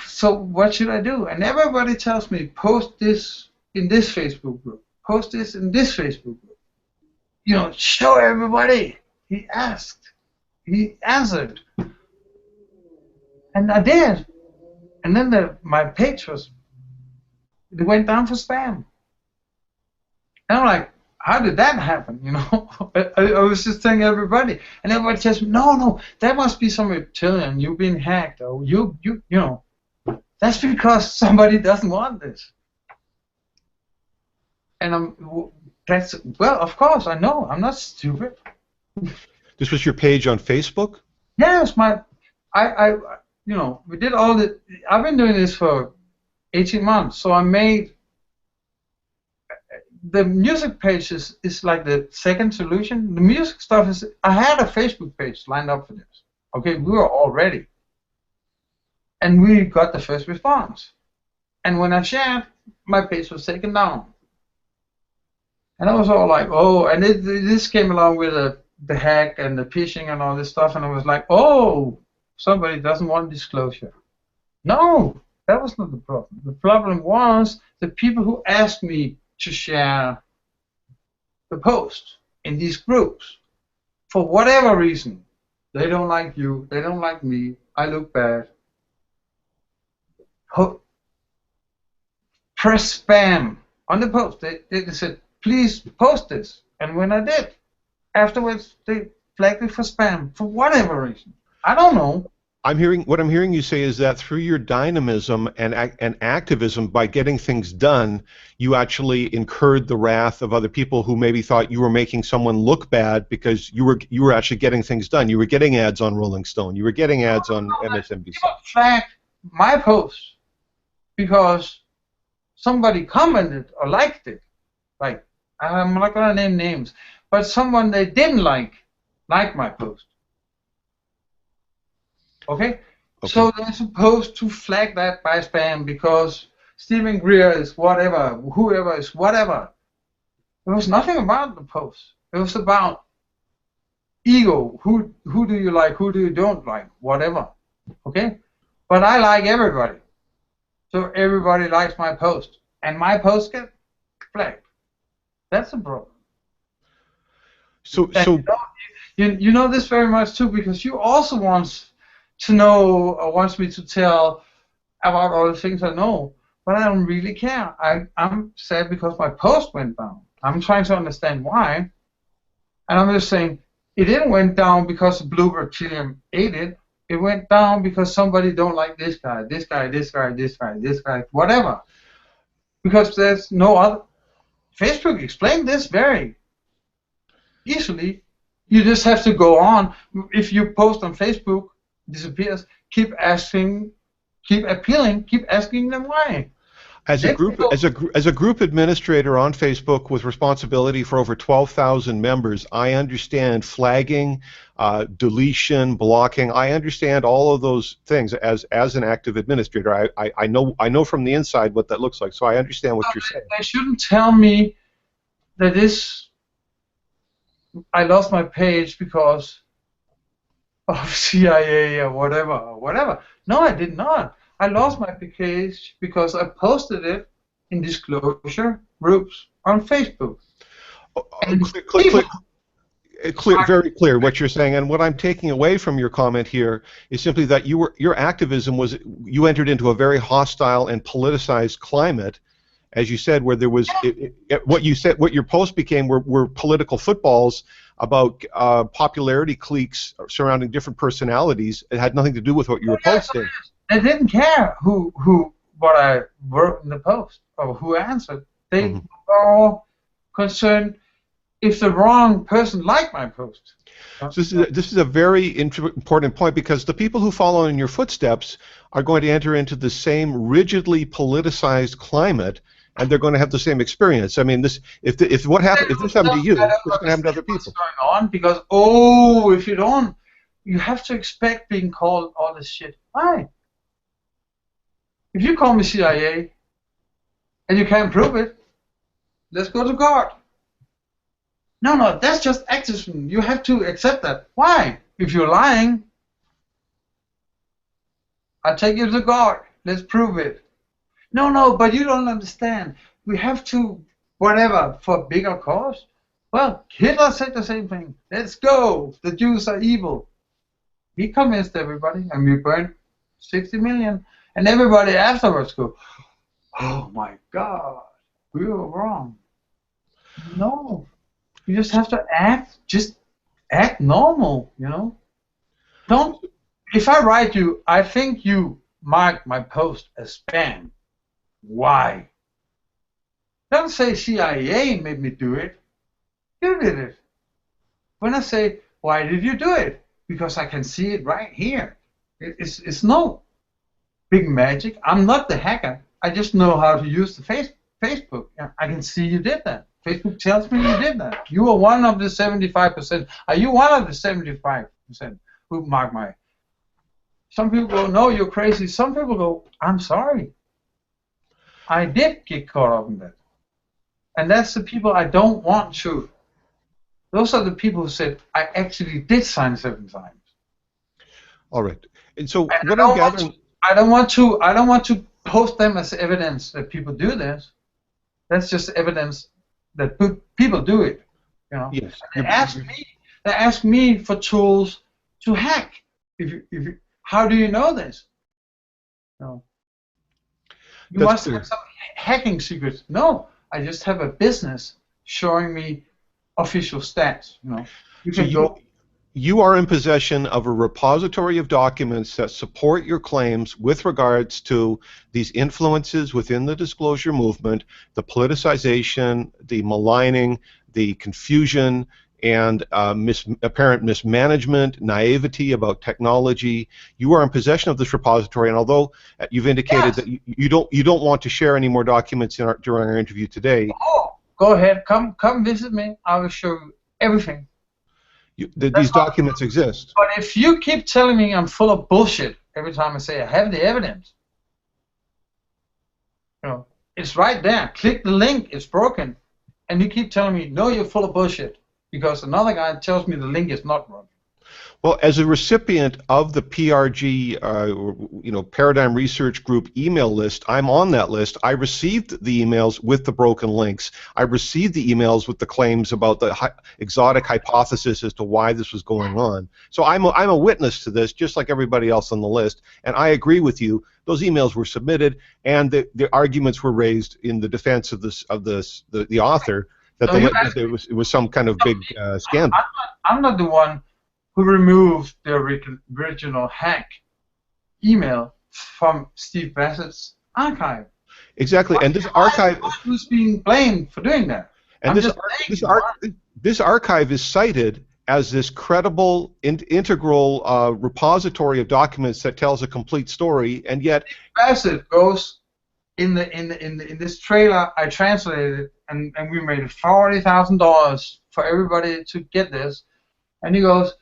so what should I do? And everybody tells me, post this in this Facebook group. Post this in this Facebook group. You know, show everybody. He asked. He answered. And I did. And then my page it went down for spam. And I'm like, how did that happen? You know, I was just telling everybody, and everybody says, no, that must be some reptilian. You've been hacked, or you know, that's because somebody doesn't want this. And well, of course, I know, I'm not stupid. This was your page on Facebook? Yes, you know, we did all the. I've been doing this for 18 months, so I made. The music page is like the second solution. The music stuff is, I had a Facebook page lined up for this. Okay, we were all ready. And we got the first response. And when I shared, my page was taken down. And I was all like, oh, and this came along with the hack and the phishing and all this stuff, and I was like, oh, somebody doesn't want disclosure. No, that was not the problem. The problem was the people who asked me to share the post in these groups. For whatever reason, they don't like you, they don't like me, I look bad. Press spam on the post. They said, please post this. And when I did, afterwards they flagged it for spam for whatever reason. I don't know. what I'm hearing you say is that through your dynamism and activism, by getting things done, you actually incurred the wrath of other people who maybe thought you were making someone look bad because you were actually getting things done. You were getting ads on Rolling Stone. You were getting ads on MSNBC. People flagged my post because somebody commented or liked it. Like, I'm not gonna name names, but someone they didn't like my post. Okay? So they're supposed to flag that by spam because Stephen Greer is whatever, whoever is whatever. There was nothing about the post. It was about ego. Who do you like? Who do you don't like? Whatever. Okay? But I like everybody. So everybody likes my post. And my post gets flagged. That's a problem. So you know this very much too, because you also wants to know or wants me to tell about all the things I know, but I don't really care. I'm sad because my post went down. I'm trying to understand why, and I'm just saying it didn't went down because the blue reptilian ate it. It went down because somebody don't like this guy, this guy, this guy, this guy, this guy, whatever. Because there's no other. Facebook explained this very easily. You just have to go on. If you post on Facebook, disappears. Keep asking, keep appealing, keep asking them why. As a group administrator on Facebook with responsibility for over 12,000 members, I understand flagging, deletion, blocking. I understand all of those things as an active administrator. I know from the inside what that looks like, so I understand what you're saying. They shouldn't tell me that I lost my page because of CIA or whatever. No, I did not. I lost my page because I posted it in disclosure groups on Facebook. Very clear what you're saying, and what I'm taking away from your comment here is simply that your activism was, you entered into a very hostile and politicized climate, as you said, where there was what your post became were political footballs about popularity cliques surrounding different personalities. It had nothing to do with what you were posting. They didn't care what I wrote in the post or who answered. They were all concerned if the wrong person liked my post. So this is a very important point, because the people who follow in your footsteps are going to enter into the same rigidly politicized climate, and they're going to have the same experience. I mean, if this happened to you, it's going to happen to other people. What's going on? Because if you don't, you have to expect being called all this shit. Why? If you call me CIA and you can't prove it, let's go to court. No, that's just activism. You have to accept that. Why? If you're lying, I'll take you to court. Let's prove it. No, but you don't understand. We have to, whatever, for a bigger cause. Well, Hitler said the same thing. Let's go. The Jews are evil. He convinced everybody, and we burned 60 million. And everybody afterwards go, oh my God, we were wrong. No. You just have to act normal, you know. If I write you, I think you marked my post as spam. Why? Don't say CIA made me do it. You did it. When I say, why did you do it? Because I can see it right here. It's no big magic. I'm not the hacker. I just know how to use the Facebook. I can see you did that. Facebook tells me you did that. You are one of the 75%. Are you one of the 75% who mark my? Some people go, no, you're crazy. Some people go, I'm sorry. I did get caught up in that. And that's the people I don't want to. Those are the people who said, I actually did sign 7 times. All right. And so what I'm gathering... I don't want to post them as evidence that people do this. That's just evidence that people do it. You know. Yes. They ask me for tools to hack. How do you know this? No. You must have some hacking secrets. No, I just have a business showing me official stats. You know. You can go. You are in possession of a repository of documents that support your claims with regards to these influences within the disclosure movement, the politicization, the maligning, the confusion, and apparent mismanagement, naivety about technology. You are in possession of this repository, and although you've indicated that you don't want to share any more documents during our interview today. Oh, go ahead, come visit me. I will show you everything. These documents exist. But if you keep telling me I'm full of bullshit every time I say I have the evidence, you know, it's right there. Click the link. It's broken, and you keep telling me no, you're full of bullshit because another guy tells me the link is not broken. Well, as a recipient of the PRG, Paradigm Research Group email list, I'm on that list. I received the emails with the broken links. I received the emails with the claims about the exotic hypothesis as to why this was going on. So I'm a witness to this, just like everybody else on the list. And I agree with you. Those emails were submitted, and the arguments were raised in the defense of the author that it was some kind of big scandal. I'm not the one who removed the original hack email from Steve Bassett's archive. Exactly, and this archive... Who's being blamed for doing that? And this archive is cited as this credible, integral repository of documents that tells a complete story, and yet... Bassett goes in this trailer I translated, and we made $40,000 for everybody to get this, and he goes,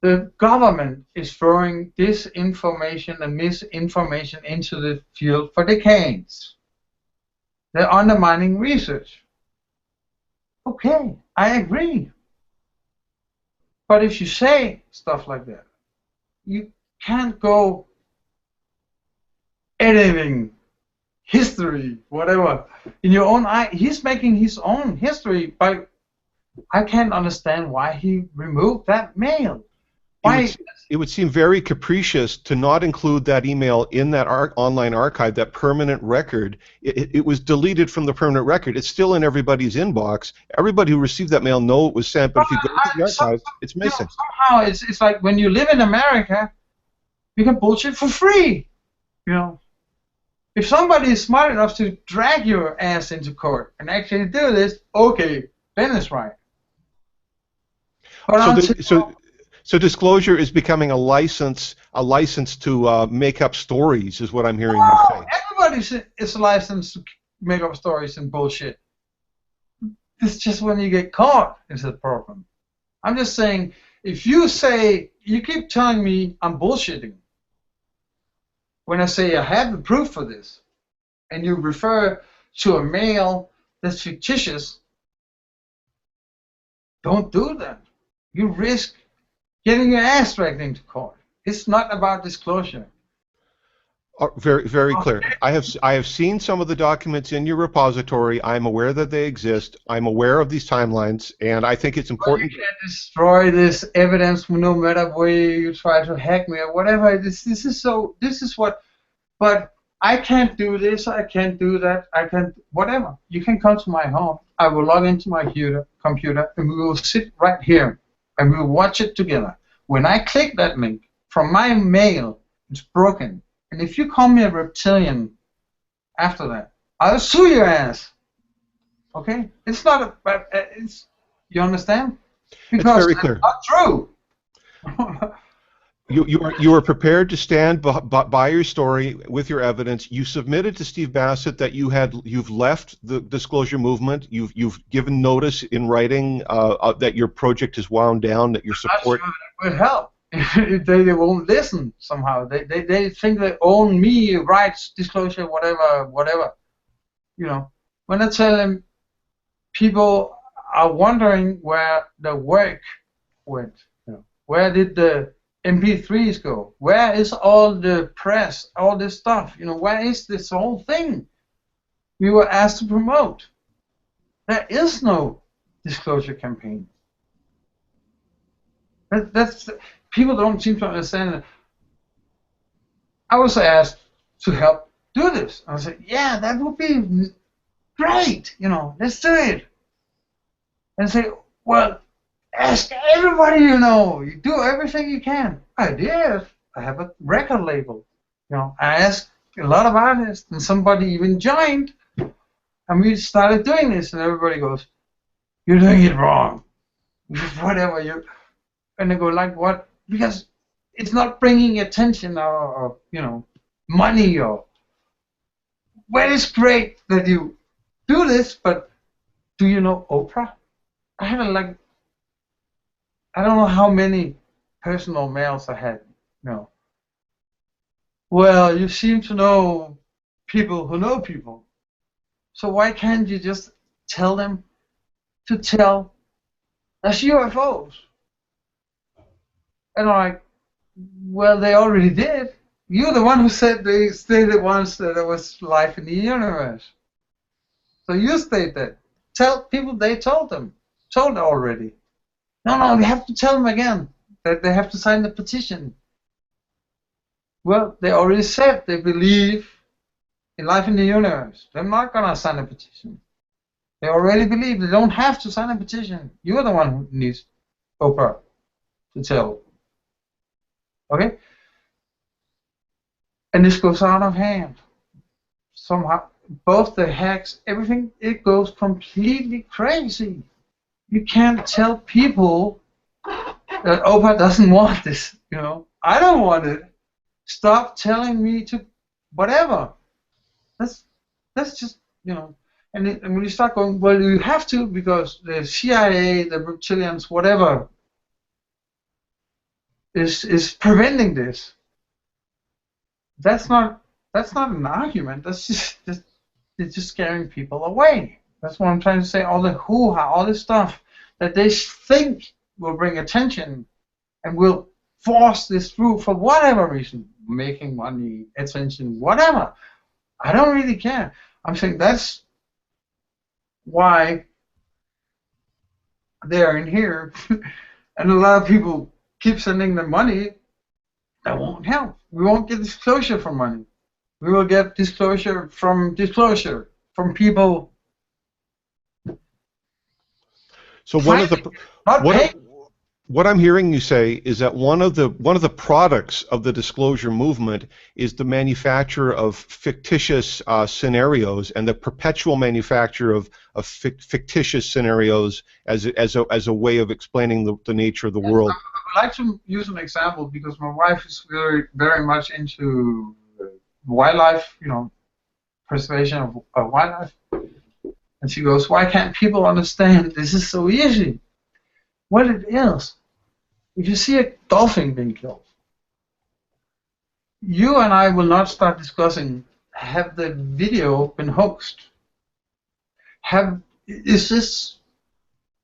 the government is throwing disinformation and misinformation into the field for decades. They're undermining research. Okay, I agree. But if you say stuff like that, you can't go editing history, whatever, in your own eye. He's making his own history, but I can't understand why he removed that mail. It would seem very capricious to not include that email in that online archive, that permanent record. It was deleted from the permanent record. It's still in everybody's inbox. Everybody who received that mail know it was sent, but if you go to the archive, it's missing. Somehow it's like when you live in America, you can bullshit for free. You know, if somebody is smart enough to drag your ass into court and actually do this, okay, then it's right. But So disclosure is becoming a license to make up stories, is what I'm hearing you say. Everybody is licensed to make up stories and bullshit. It's just when you get caught is the problem. I'm just saying, if you say, you keep telling me I'm bullshitting, when I say I have the proof for this, and you refer to a mail that's fictitious, don't do that. You risk getting your ass dragged into court. It's not about disclosure. Very, very clear. I have seen some of the documents in your repository. I'm aware that they exist. I'm aware of these timelines, and I think it's important. You can't destroy this evidence no matter where you try to hack me or whatever. This is what. But I can't do this. I can't do that. I can't. Whatever. You can come to my home. I will log into my computer, and we will sit right here, and we'll watch it together. When I click that link from my mail, it's broken. And if you call me a reptilian after that, I'll sue your ass. Okay? It's not it's, you understand? Because it's very clear. It's not true. You are prepared to stand by your story with your evidence. You submitted to Steve Bassett that you've left the disclosure movement. You've given notice in writing that your project is wound down. That your support. I'm not sure that would help. they won't listen somehow. They think they own me, rights, disclosure, whatever. You know, when I tell them, people are wondering where the work went. You know, where did the MP3s go? Where is all the press, all this stuff? You know, where is this whole thing we were asked to promote? There is no disclosure campaign. That's people don't seem to understand it. I was asked to help do this. I said, yeah, that would be great. You know, let's do it. And say, well, ask everybody you know. You do everything you can. I did. I have a record label. You know, I asked a lot of artists, and somebody even joined, and we started doing this, and everybody goes, "You're doing it wrong." Whatever you, and they go like, "What?" Because it's not bringing attention or you know, money or. Well, it's great that you do this, but do you know Oprah? I had like, I don't know how many personal mails I had. You know. Well, you seem to know people who know people. So why can't you just tell them to tell us UFOs? And I'm like, well, they already did. You're the one who said they stated once that there was life in the universe. So you state that. Tell people they told already. No, we have to tell them again that they have to sign the petition. Well, they already said they believe in life in the universe. They're not going to sign a petition. They already believe. They don't have to sign a petition. You're the one who needs Oprah to tell. Okay? And this goes out of hand. Somehow, both the hacks, everything, it goes completely crazy. You can't tell people that Oprah doesn't want this, you know. I don't want it. Stop telling me to whatever. That's just, you know. And when you start going, well, you have to because the CIA, the reptilians, whatever, is preventing this. That's not an argument. That's just it's just scaring people away. That's what I'm trying to say. All the hoo-ha, all this stuff that they think will bring attention and will force this through for whatever reason, making money, attention, whatever. I don't really care. I'm saying that's why they're in here, and a lot of people keep sending them money. That won't help. We won't get disclosure from money. We will get disclosure from people. So what I'm hearing you say is that one of the products of the disclosure movement is the manufacture of fictitious scenarios and the perpetual manufacture of fictitious scenarios as a way of explaining the nature of the world. I would like to use an example because my wife is very much into wildlife, you know, preservation of wildlife, and she goes, "Why can't people understand this is so easy?" What it is. If you see a dolphin being killed, you and I will not start discussing, have the video been hoaxed? Is this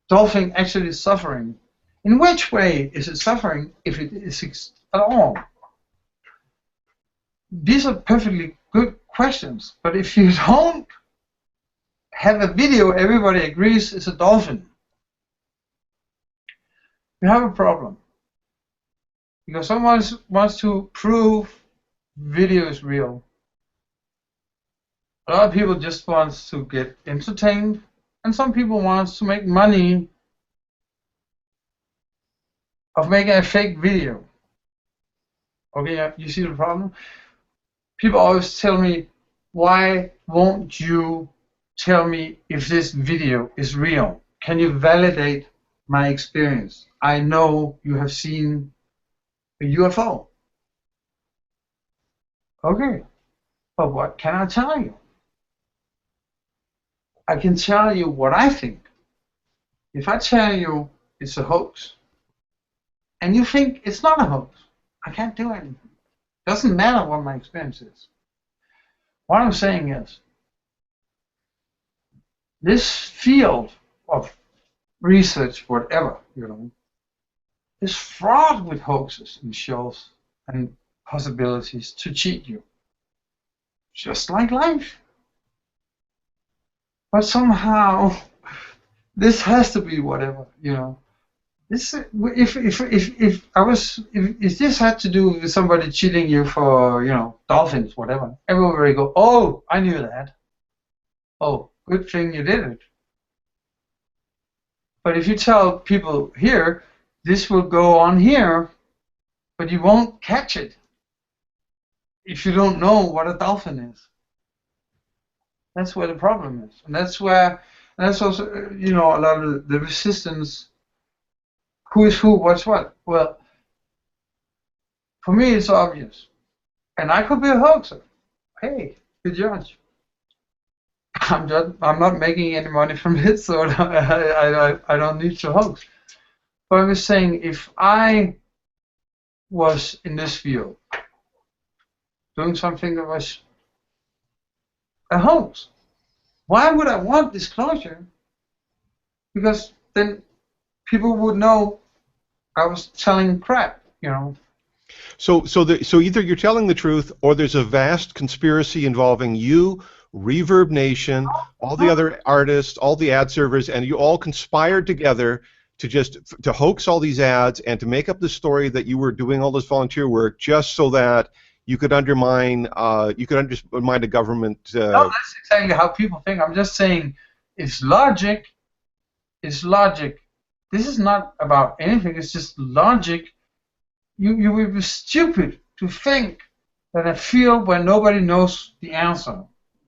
dolphin actually suffering? In which way is it suffering, if it is at all? These are perfectly good questions, but if you don't have a video everybody agrees is a dolphin, you have a problem. Because someone wants to prove video is real. A lot of people just want to get entertained, and some people want to make money of making a fake video. Okay, you see the problem? People always tell me, why won't you tell me if this video is real? Can you validate my experience? I know you have seen a UFO. Okay, but what can I tell you? I can tell you what I think. If I tell you it's a hoax, and you think it's not a hoax, I can't do anything. Doesn't matter what my experience is. What I'm saying is, this field of research, whatever, you know, is fraught with hoaxes and shows and possibilities to cheat you. Just like life. But somehow, this has to be whatever, you know. This, if this had to do with somebody cheating you for, you know, dolphins, whatever, everybody go, oh, I knew that. Oh, good thing you did it. But if you tell people here, this will go on here, but you won't catch it if you don't know what a dolphin is. That's where the problem is, and that's also, you know, a lot of the resistance. Who is who? What's what? Well, for me, it's obvious, and I could be a hoaxer. Hey, good judge. I'm not making any money from this, so I don't need to hoax. But I was saying, if I was in this field doing something that was a hoax, why would I want disclosure? Because then people would know I was telling crap, you know. So either you're telling the truth, or there's a vast conspiracy involving you, Reverb Nation, all the other artists, all the ad servers, and you all conspired together to hoax all these ads and to make up the story that you were doing all this volunteer work just so that you could undermine the government. No, that's exactly how people think. I'm just saying, it's logic. It's logic. This is not about anything. It's just logic. You would be stupid to think that a field where nobody knows the answer,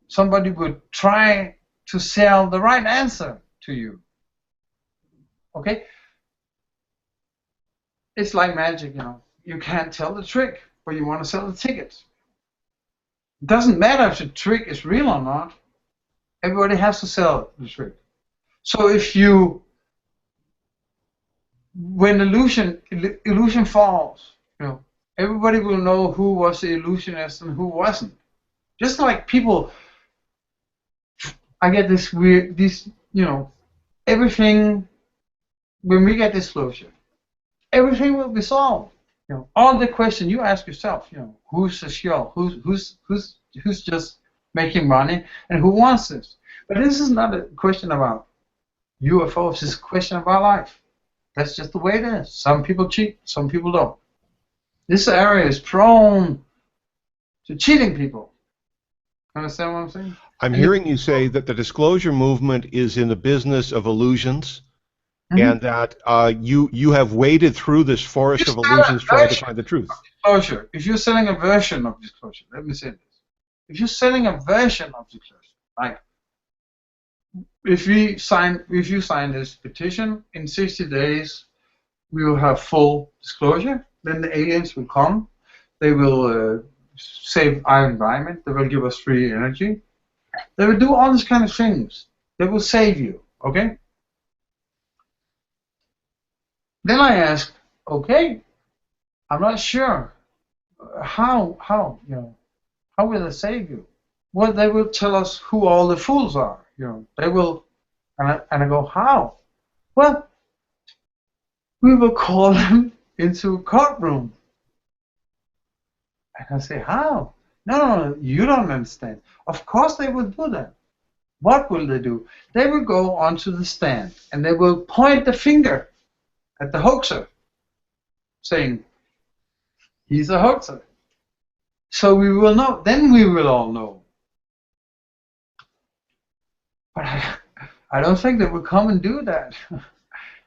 somebody would try to sell the right answer to you. Okay? It's like magic, you know. You can't tell the trick, but you want to sell the tickets. It doesn't matter if the trick is real or not. Everybody has to sell the trick. So if you, when illusion falls, you know, everybody will know who was the illusionist and who wasn't. Just like people, I get this weird, you know, everything, when we get disclosure, everything will be solved. You know, all the questions you ask yourself, you know, who's the shill, who's just making money, and who wants this? But this is not a question about UFOs. It's a question about life. That's just the way it is. Some people cheat, some people don't. This area is prone to cheating people. Understand what I'm saying? I'm hearing you say that the disclosure movement is in the business of illusions, and that you have waded through this forest of illusions trying to find the truth. Disclosure. If you're selling a version of disclosure, let me say this. If you're selling a version of disclosure, like if you sign this petition, in 60 days we will have full disclosure. Then the aliens will come. They will save our environment. They will give us free energy. They will do all these kind of things. They will save you. Okay. Then I ask, okay, I'm not sure how you know, how will they save you? Well, they will tell us who all the fools are. You know, they will, and I go, how? Well, we will call them into a courtroom. And I say, how? No, you don't understand. Of course they will do that. What will they do? They will go onto the stand and they will point the finger at the hoaxer, saying, he's a hoaxer. So we will know, then we will all know. But I don't think they will come and do that.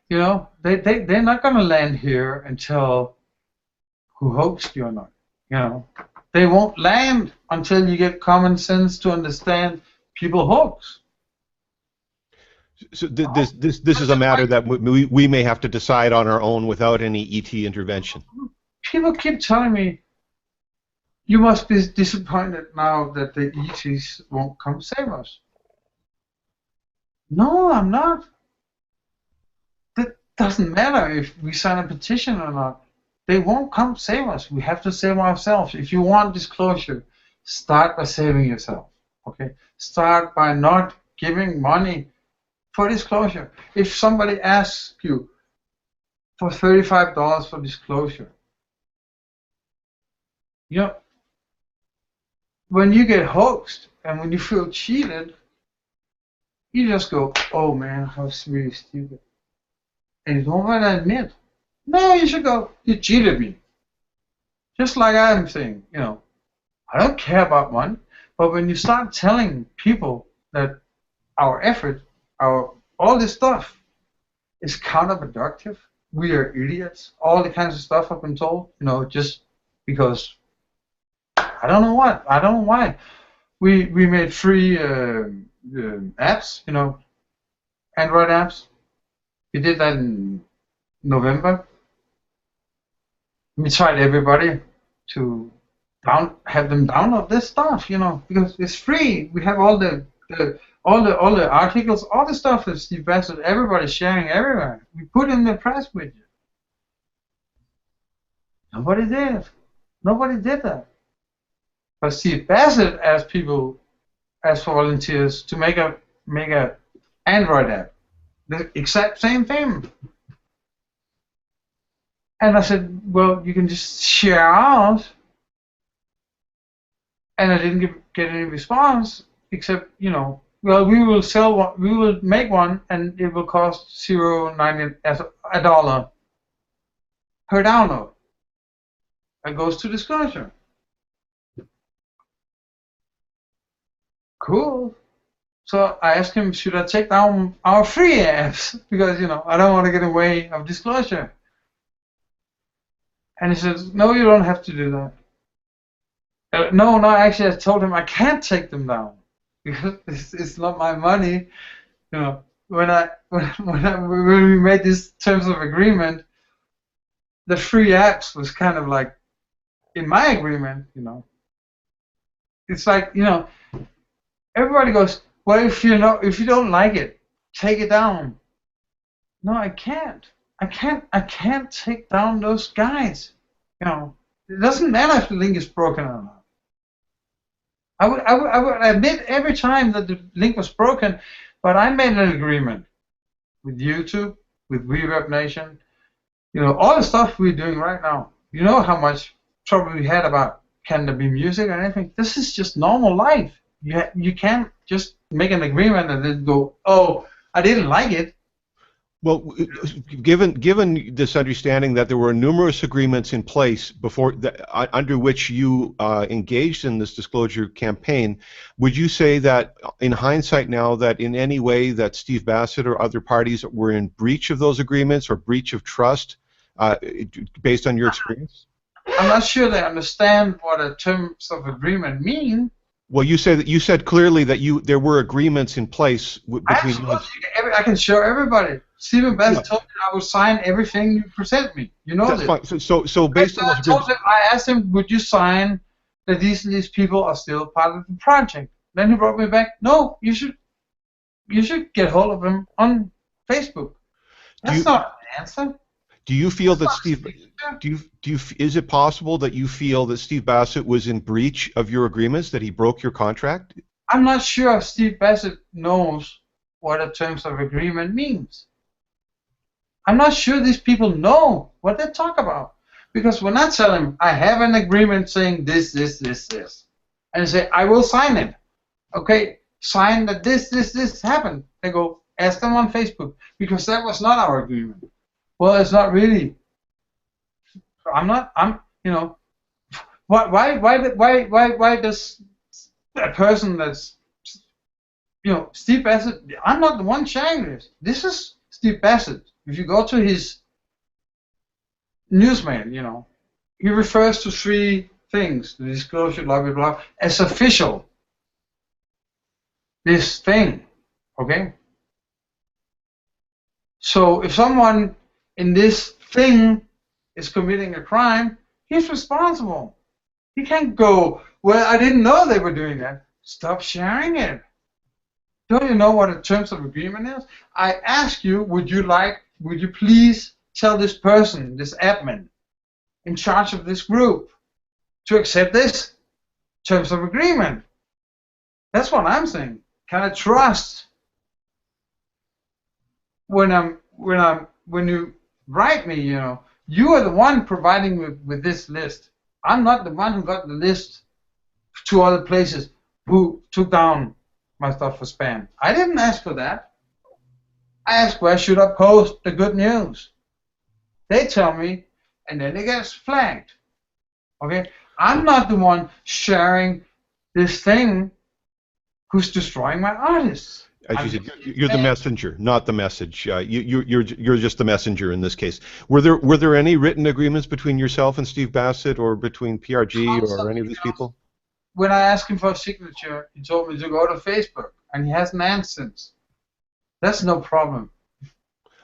You know, they're not going to land here and tell who hoaxed you or not. You know, they won't land until you get common sense to understand people hoax. So this is a matter that we may have to decide on our own without any ET intervention. People keep telling me, you must be disappointed now that the ETs won't come save us. No, I'm not. That doesn't matter if we sign a petition or not. They won't come save us. We have to save ourselves. If you want disclosure, start by saving yourself. Okay? Start by not giving money for disclosure. If somebody asks you for $35 for disclosure, you know, when you get hoaxed and when you feel cheated, you just go, oh man, I was really stupid. And you don't want to admit. No, you should go, you cheated me. Just like I'm saying, you know, I don't care about money. But when you start telling people that our effort, all this stuff is counterproductive. We are idiots. All the kinds of stuff I've been told, just because I don't know what. I don't know why. We made free apps, Android apps. We did that in November. We tried everybody to have them download this stuff, because it's free. We have all the articles, all the stuff that Steve Bassett, everybody's sharing everywhere. We put in the press widget. Nobody did. Nobody did that. But Steve Bassett asked volunteers to make a Android app, the exact same thing. And I said, well, you can just share ours. And I didn't get any response, except, well, we will sell one, we will make one, and it will cost $0.90 as a dollar per download. It goes to Disclosure. Cool. So I asked him, should I take down our free apps? Because, I don't want to get in the way of Disclosure. And he says, no, you don't have to do that. No, actually, I told him I can't take them down because it's not my money. When we made these terms of agreement, the free apps was kind of like in my agreement. It's like everybody goes, well, if you don't like it, take it down. No, I can't. I can't take down those guys. It doesn't matter if the link is broken or not. I would admit every time that the link was broken, but I made an agreement with YouTube, with Reverb Nation, all the stuff we're doing right now. You know how much trouble we had about can there be music or anything? This is just normal life. You can't just make an agreement and then go, oh, I didn't like it. Well, given this understanding that there were numerous agreements in place before under which you engaged in this disclosure campaign, would you say that in hindsight now that in any way that Steve Bassett or other parties were in breach of those agreements or breach of trust based on your experience? I'm not sure they understand what a terms of agreement mean. Well, you said clearly that there were agreements in place between you. I can show everybody. Stephen Bassett told me I would sign everything you present me. That's fine. So based on those agreements, I asked him, would you sign that these people are still part of the project? Then he brought me back. No, you should get hold of him on Facebook. That's not an answer. Do you feel that is it possible that you feel that Steve Bassett was in breach of your agreements, that he broke your contract? I'm not sure if Steve Bassett knows what a terms of agreement means. I'm not sure these people know what they talk about. Because when I tell him, I have an agreement saying this, and they say, I will sign it. Okay, sign that this happened. They go, ask them on Facebook, because that was not our agreement. Well, it's not really. Why does a person that's, Steve Bassett, I'm not the one sharing this. This is Steve Bassett. If you go to his newsmail, he refers to 3 things, the disclosure, blah, blah, blah, as official. This thing, okay? So if someone in this thing is committing a crime, he's responsible. He can't go, well, I didn't know they were doing that. Stop sharing it. Don't you know what a terms of agreement is? I ask you, would you please tell this person, this admin, in charge of this group, to accept this terms of agreement? That's what I'm saying. Can I trust when you write me, you are the one providing with this list. I'm not the one who got the list to other places who took down my stuff for spam. I didn't ask for that. I asked where should I post the good news. They tell me, and then it gets flagged. Okay? I'm not the one sharing this thing who's destroying my artists. As you said, you're the messenger, not the message. You're just the messenger in this case. Were there any written agreements between yourself and Steve Bassett, or between PRG or any of these people? When I asked him for a signature, he told me to go to Facebook, and he hasn't answered since. That's no problem.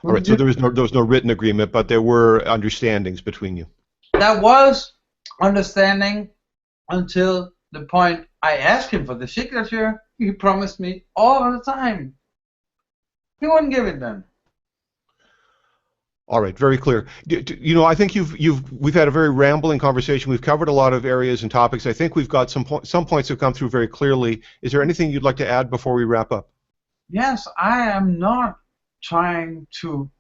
All right, so there was no written agreement, but there were understandings between you. There was understanding until the point I asked him for the signature. He promised me all the time. He wouldn't give it then. All right, very clear. You know, I think we've had a very rambling conversation. We've covered a lot of areas and topics. I think we've got some points have come through very clearly. Is there anything you'd like to add before we wrap up? Yes, I am not trying to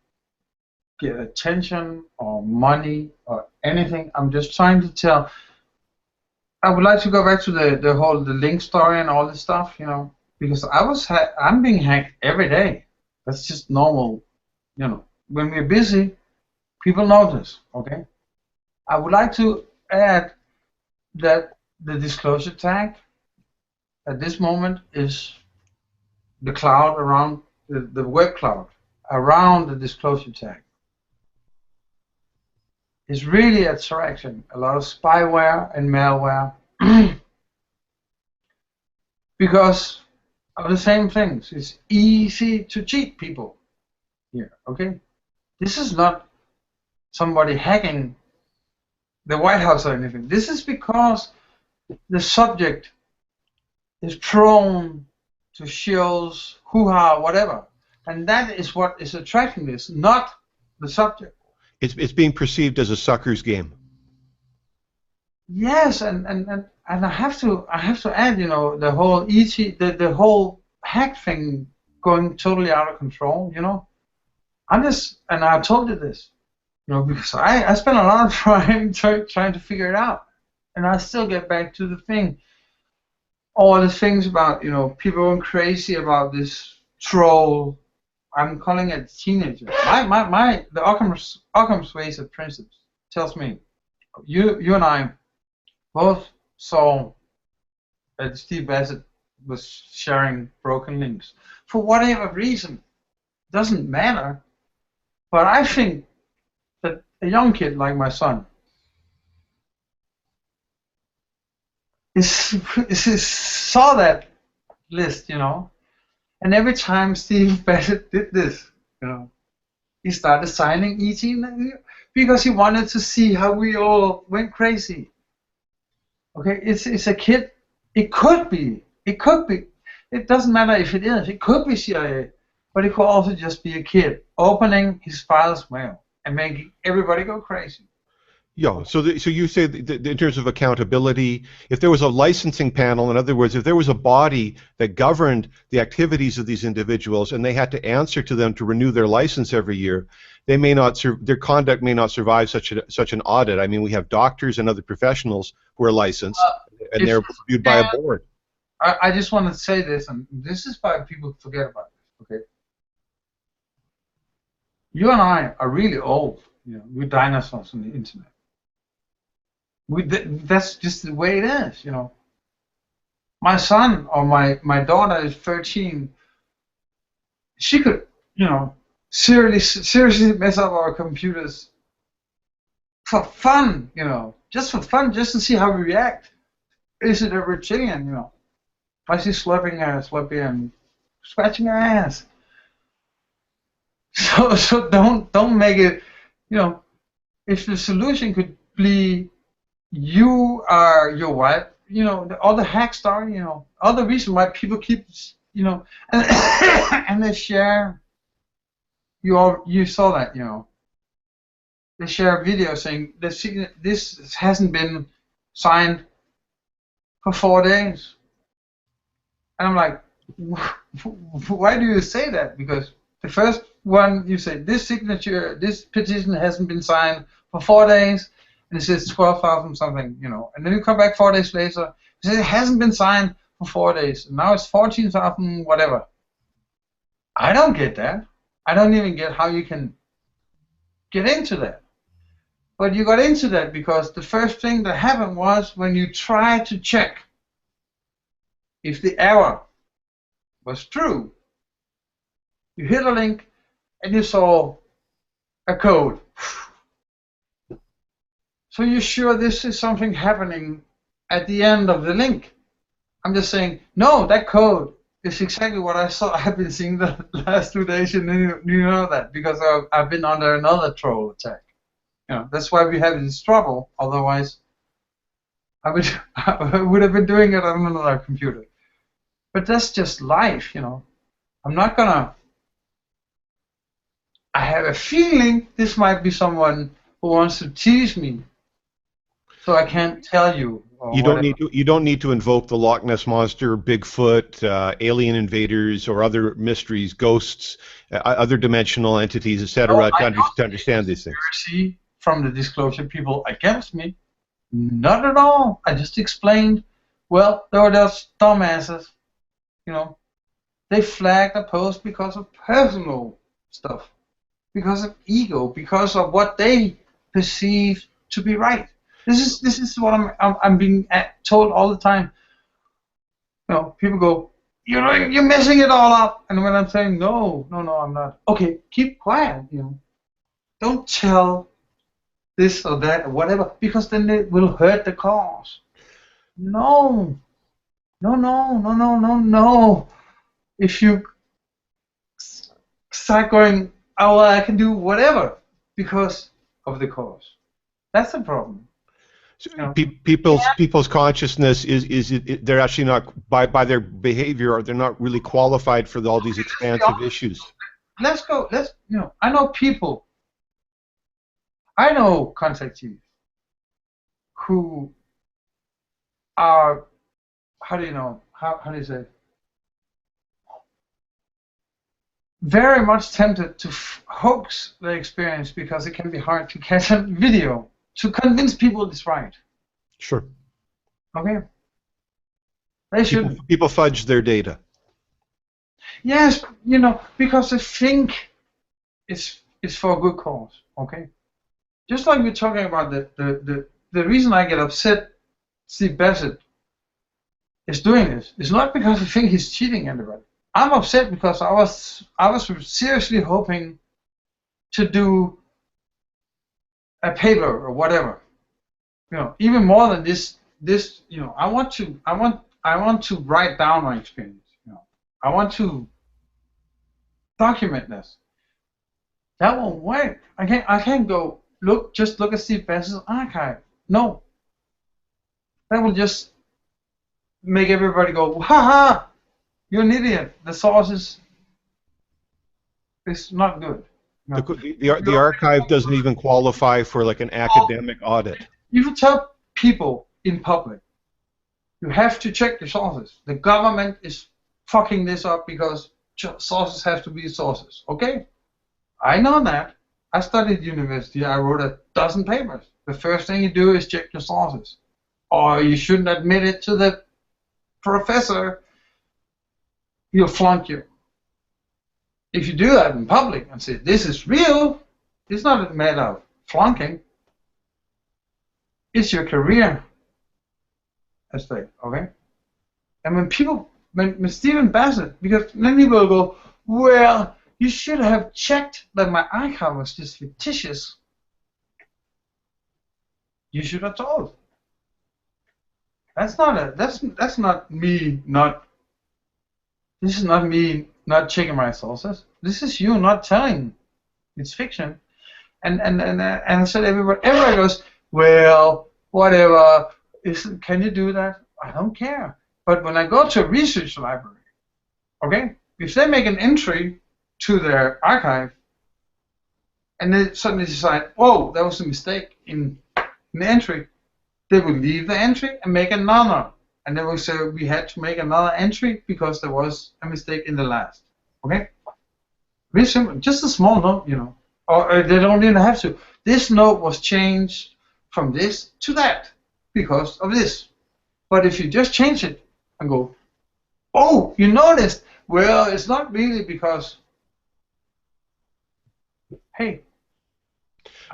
get attention or money or anything. I'm just trying to tell. I would like to go back to the link story and all this stuff, you know, because I'm being hacked every day. That's just normal, you know. When we're busy, people notice, okay? I would like to add that the disclosure tag at this moment is the cloud around, the web cloud around the disclosure tag. It's really attracting a lot of spyware and malware because of the same things. It's easy to cheat people here, okay? This is not somebody hacking the White House or anything. This is because the subject is prone to shows, hoo-ha, whatever. And that is what is attracting this, not the subject. It's being perceived as a sucker's game. Yes, and I have to add, you know, the whole the whole hack thing going totally out of control, you know. And I told you this, you know, because I spent a lot of time trying to figure it out, and I still get back to the thing, all the things about, you know, people going crazy about this troll. I'm calling it teenager. The Occam's ways of principles tells me, you and I both saw that Steve Bassett was sharing broken links for whatever reason. Doesn't matter. But I think that a young kid like my son saw that list, you know, and every time Steve Bassett did this, you know, he started signing ET because he wanted to see how we all went crazy. Okay, it's a kid. It could be. It doesn't matter if it is. It could be CIA. But it could also just be a kid opening his father's mail and making everybody go crazy. Yeah, so you say that in terms of accountability, if there was a licensing panel, in other words, if there was a body that governed the activities of these individuals and they had to answer to them to renew their license every year, they may not their conduct may not survive such an audit. I mean, we have doctors and other professionals who are licensed, and they're reviewed by a board. I just want to say this, and this is why people forget about this, okay? You and I are really old. You know, we're dinosaurs on the internet. That's just the way it is, you know. My son or my daughter is 13. She could, you know, seriously mess up our computers for fun, you know, just for fun, just to see how we react. Is it a reptilian, you know? Why is she slapping and scratching her ass? So don't make it, you know, if the solution could be you are your wife, you know, all the hack story, you know, all the reason why people keep, you know, and they share, you saw that, you know, they share a video saying this hasn't been signed for 4 days. And I'm like, why do you say that? Because the first one you say this petition hasn't been signed for 4 days, and it says 12,000 something, you know, and then you come back 4 days later, it says it hasn't been signed for 4 days, and now it's 14,000 whatever. I don't get that. I don't even get how you can get into that. But you got into that because the first thing that happened was when you tried to check if the error was true, You hit a link, and you saw a code. So you're sure this is something happening at the end of the link? I'm just saying, no, that code is exactly what I saw. I've been seeing the last 2 days. You know that because I've been under another troll attack. That's why we have this trouble. Otherwise, I would have been doing it on another computer. But that's just life, I'm not gonna. I have a feeling this might be someone who wants to tease me, so I can't tell you. You don't need to invoke the Loch Ness monster, Bigfoot, alien invaders, or other mysteries, ghosts, other dimensional entities, etc., to understand these things. Conspiracy from the disclosure people against me? Not at all. I just explained. Well, there were those dumbasses. They flagged a post because of personal stuff, because of ego, because of what they perceive to be right. This is what I'm being told all the time. People go, you're messing it all up, and when I'm saying no, I'm not. Okay, keep quiet. Don't tell this or that or whatever, because then it will hurt the cause. No. If you start going, oh, well, I can do whatever because of the cause, that's the problem. So people's consciousness is they're actually not by their behavior, or they're not really qualified for all these expansive issues. Let's I know people. I know contactees who are, how do you say, very much tempted to hoax the experience because it can be hard to catch a video to convince people it's right. Sure. Okay. They should. People fudge their data. Yes, because they think it's for a good cause. Okay. Just like we're talking about the reason I get upset, Steve Bassett is doing this. It's not because I think he's cheating anybody. I'm upset because I was seriously hoping to do a paper or whatever. Even more than this. I want to write down my experience. I want to document this. That won't work. I can't go just look at Steve Bassett's archive. No. That will just make everybody go, ha ha, you're an idiot. The source is not good. No. The archive doesn't even qualify for like an academic audit. You tell people in public, you have to check the sources. The government is fucking this up because sources have to be sources. Okay? I know that. I studied university. I wrote a dozen papers. The first thing you do is check your sources. Or you shouldn't admit it to the professor. He'll flunk you. If you do that in public and say, this is real, it's not a matter of flunking. It's your career at stake, okay? And when Stephen Bassett, because then people will go, well, you should have checked that my archive was just fictitious. You should have told. That's not me not. This is not me not checking my sources. This is you not telling. It's fiction. And I said everybody goes, well, whatever. Can you do that? I don't care. But when I go to a research library, okay, if they make an entry to their archive and they suddenly decide, oh, that was a mistake in the entry, they will leave the entry and make another. And they will say, we had to make another entry because there was a mistake in the last. Okay? Very simple. Just a small note, Or they don't even have to. This note was changed from this to that because of this. But if you just change it and go, oh, you noticed. Well, it's not really because, hey.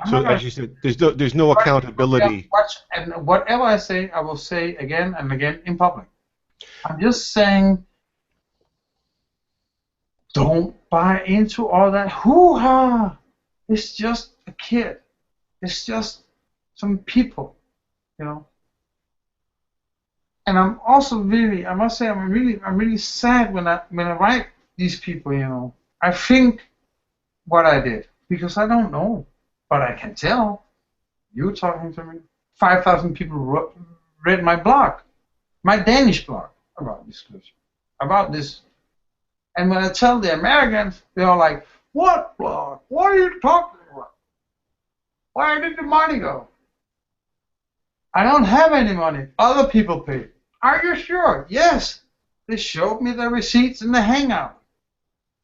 So as you said, there's no accountability. And whatever I say, I will say again and again in public. I'm just saying, don't buy into all that hoo-ha. It's just a kid. It's just some people, you know. And I'm also really, I must say, I'm really sad when I write these people, you know. I think what I did because I don't know, but I can tell. You talking to me. 5,000 people read my blog, my Danish blog about disclosure, about this. And when I tell the Americans, they're all like, "What blog? What are you talking about? Where did the money go?" I don't have any money. Other people paid. Are you sure? Yes. They showed me the receipts in the Hangout.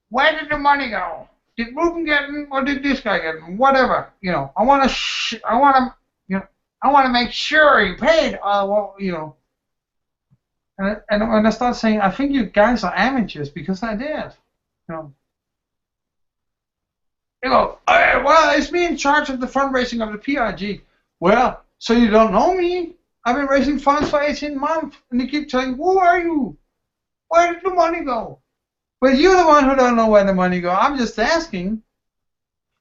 Where did the money go? Did Ruben get it, or did this guy get it? Whatever. You know, I want to make sure he paid. Well, you know. And when I start saying, I think you guys are amateurs because I did. You know, well, it's me in charge of the fundraising of the PRG. Well, so you don't know me? I've been raising funds for 18 months, and you keep telling, who are you? Where did the money go? Well, you're the one who don't know where the money go. I'm just asking.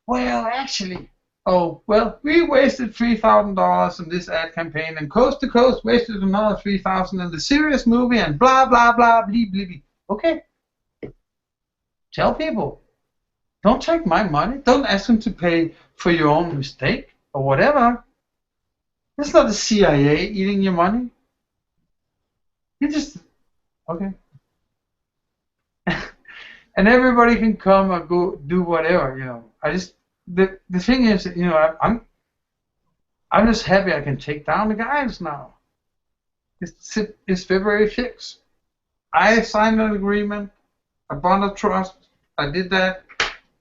Well, actually, oh, well, we wasted $3,000 in this ad campaign, and Coast to Coast wasted another $3,000 in the Serious movie, and blah, blah, blah, blah, blah, blah. Okay. Tell people. Don't take my money. Don't ask them to pay for your own mistake or whatever. It's not the CIA eating your money. You just, okay. And everybody can come or go do whatever, you know. The thing is, you know, I'm just happy I can take down the guys now. It's February 6th. I signed an agreement, a bond of trust. I did that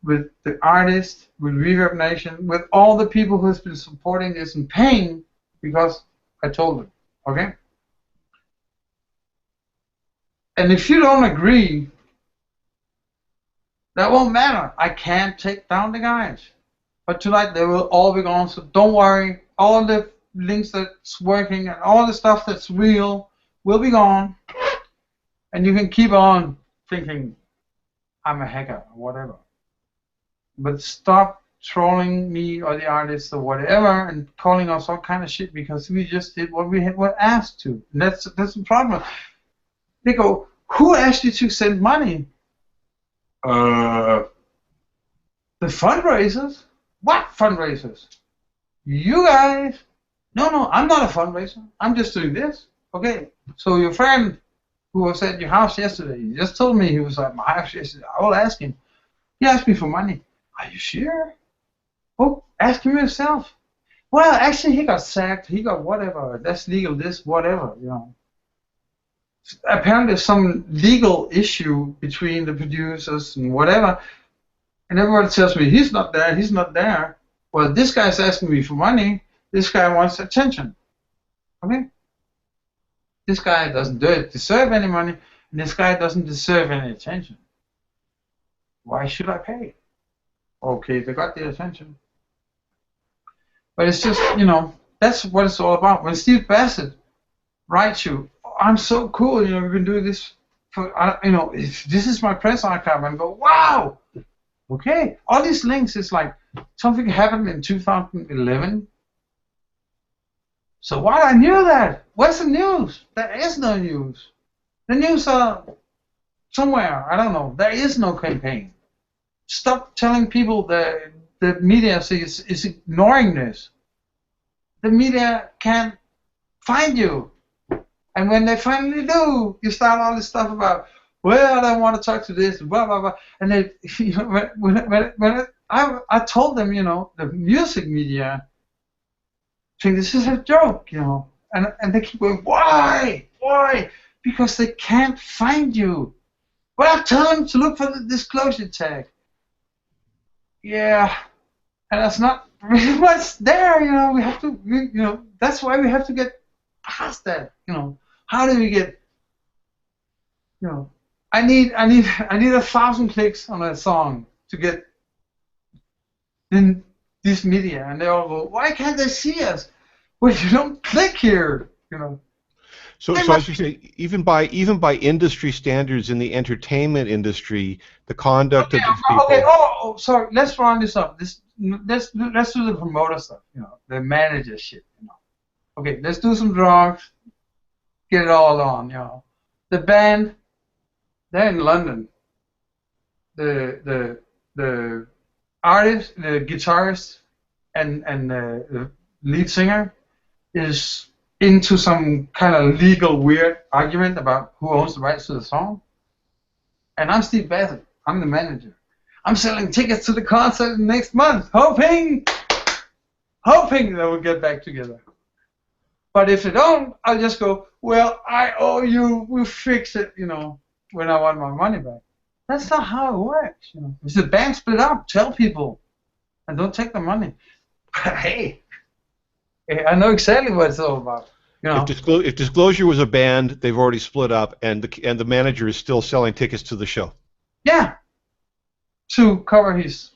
with the artists, with Reverb Nation, with all the people who's been supporting this and paying because I told them, okay? And if you don't agree, that won't matter. I can't take down the guys. But tonight they will all be gone, so don't worry. All the links that's working and all the stuff that's real will be gone. And you can keep on thinking, I'm a hacker or whatever. But stop trolling me or the artists or whatever and calling us all kind of shit because we just did what we were asked to. And that's the problem. They go, who asked you to send money? The fundraisers? What fundraisers? You guys? No, I'm not a fundraiser. I'm just doing this. Okay, so your friend who was at your house yesterday, he just told me he was at my house yesterday. I will ask him. He asked me for money. Are you sure? Oh, ask him yourself. Well, actually, he got sacked. He got whatever. That's legal, this, whatever, you know. Apparently there's some legal issue between the producers and whatever, and everyone tells me he's not there, he's not there. Well, this guy's asking me for money, this guy wants attention. Okay? This guy doesn't deserve any money, and this guy doesn't deserve any attention. Why should I pay? Okay, they got the attention. But it's just, you know, that's what it's all about. When Steve Bassett writes you, I'm so cool, you know, we've been doing this for, you know, if this is my press archive, and go, wow, okay. All these links is like something happened in 2011. So what? I knew that. What's the news? There is no news. The news are somewhere. I don't know. There is no campaign. Stop telling people the media is ignoring this. The media can't find you. And when they finally do, you start all this stuff about, well, I don't want to talk to this, blah, blah, blah. And they, you know, when I told them, you know, the music media think this is a joke, you know. And they keep going, why? Why? Because they can't find you. Well, tell them to look for the disclosure tag. Yeah. And that's not really what's there, you know. We have to, you know, that's why we have to get past that, you know. How do we get, you know, I need 1,000 clicks on a song to get in this media, and they all go, why can't they see us? Well, you don't click here, you know. So as you say, even by industry standards in the entertainment industry, the conduct of these people. Okay. Sorry. Let's round this up. Let's do the promoter stuff. The manager shit. Okay. Let's do some drugs. Get it all on. The band. They're in London. The artist, the guitarist, and the lead singer is into some kind of legal weird argument about who owns the rights to the song. And I'm Steve Bassett. I'm the manager. I'm selling tickets to the concert next month, hoping that we'll get back together. But if they don't, I'll just go, well, I owe you, we'll fix it, when I want my money back. That's not how it works, If the band split up, tell people, and don't take the money. But hey, I know exactly what it's all about. If Disclosure was a band, they've already split up, and the manager is still selling tickets to the show. Yeah, to cover his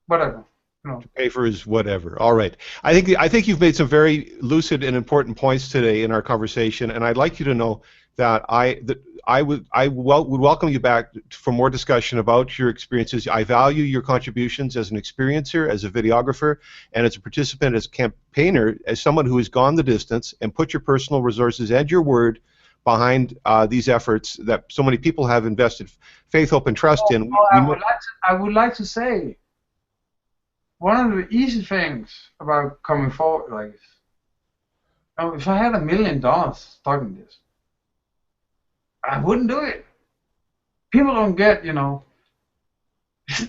whatever. To pay for his whatever. All right. I think you've made some very lucid and important points today in our conversation, and I'd like you to know that I would welcome you back for more discussion about your experiences. I value your contributions as an experiencer, as a videographer, and as a participant, as a campaigner, as someone who has gone the distance and put your personal resources and your word behind these efforts that so many people have invested faith, hope, and trust in. I would like to say, one of the easy things about coming forward like this, if I had $1 million starting this, I wouldn't do it. People don't get,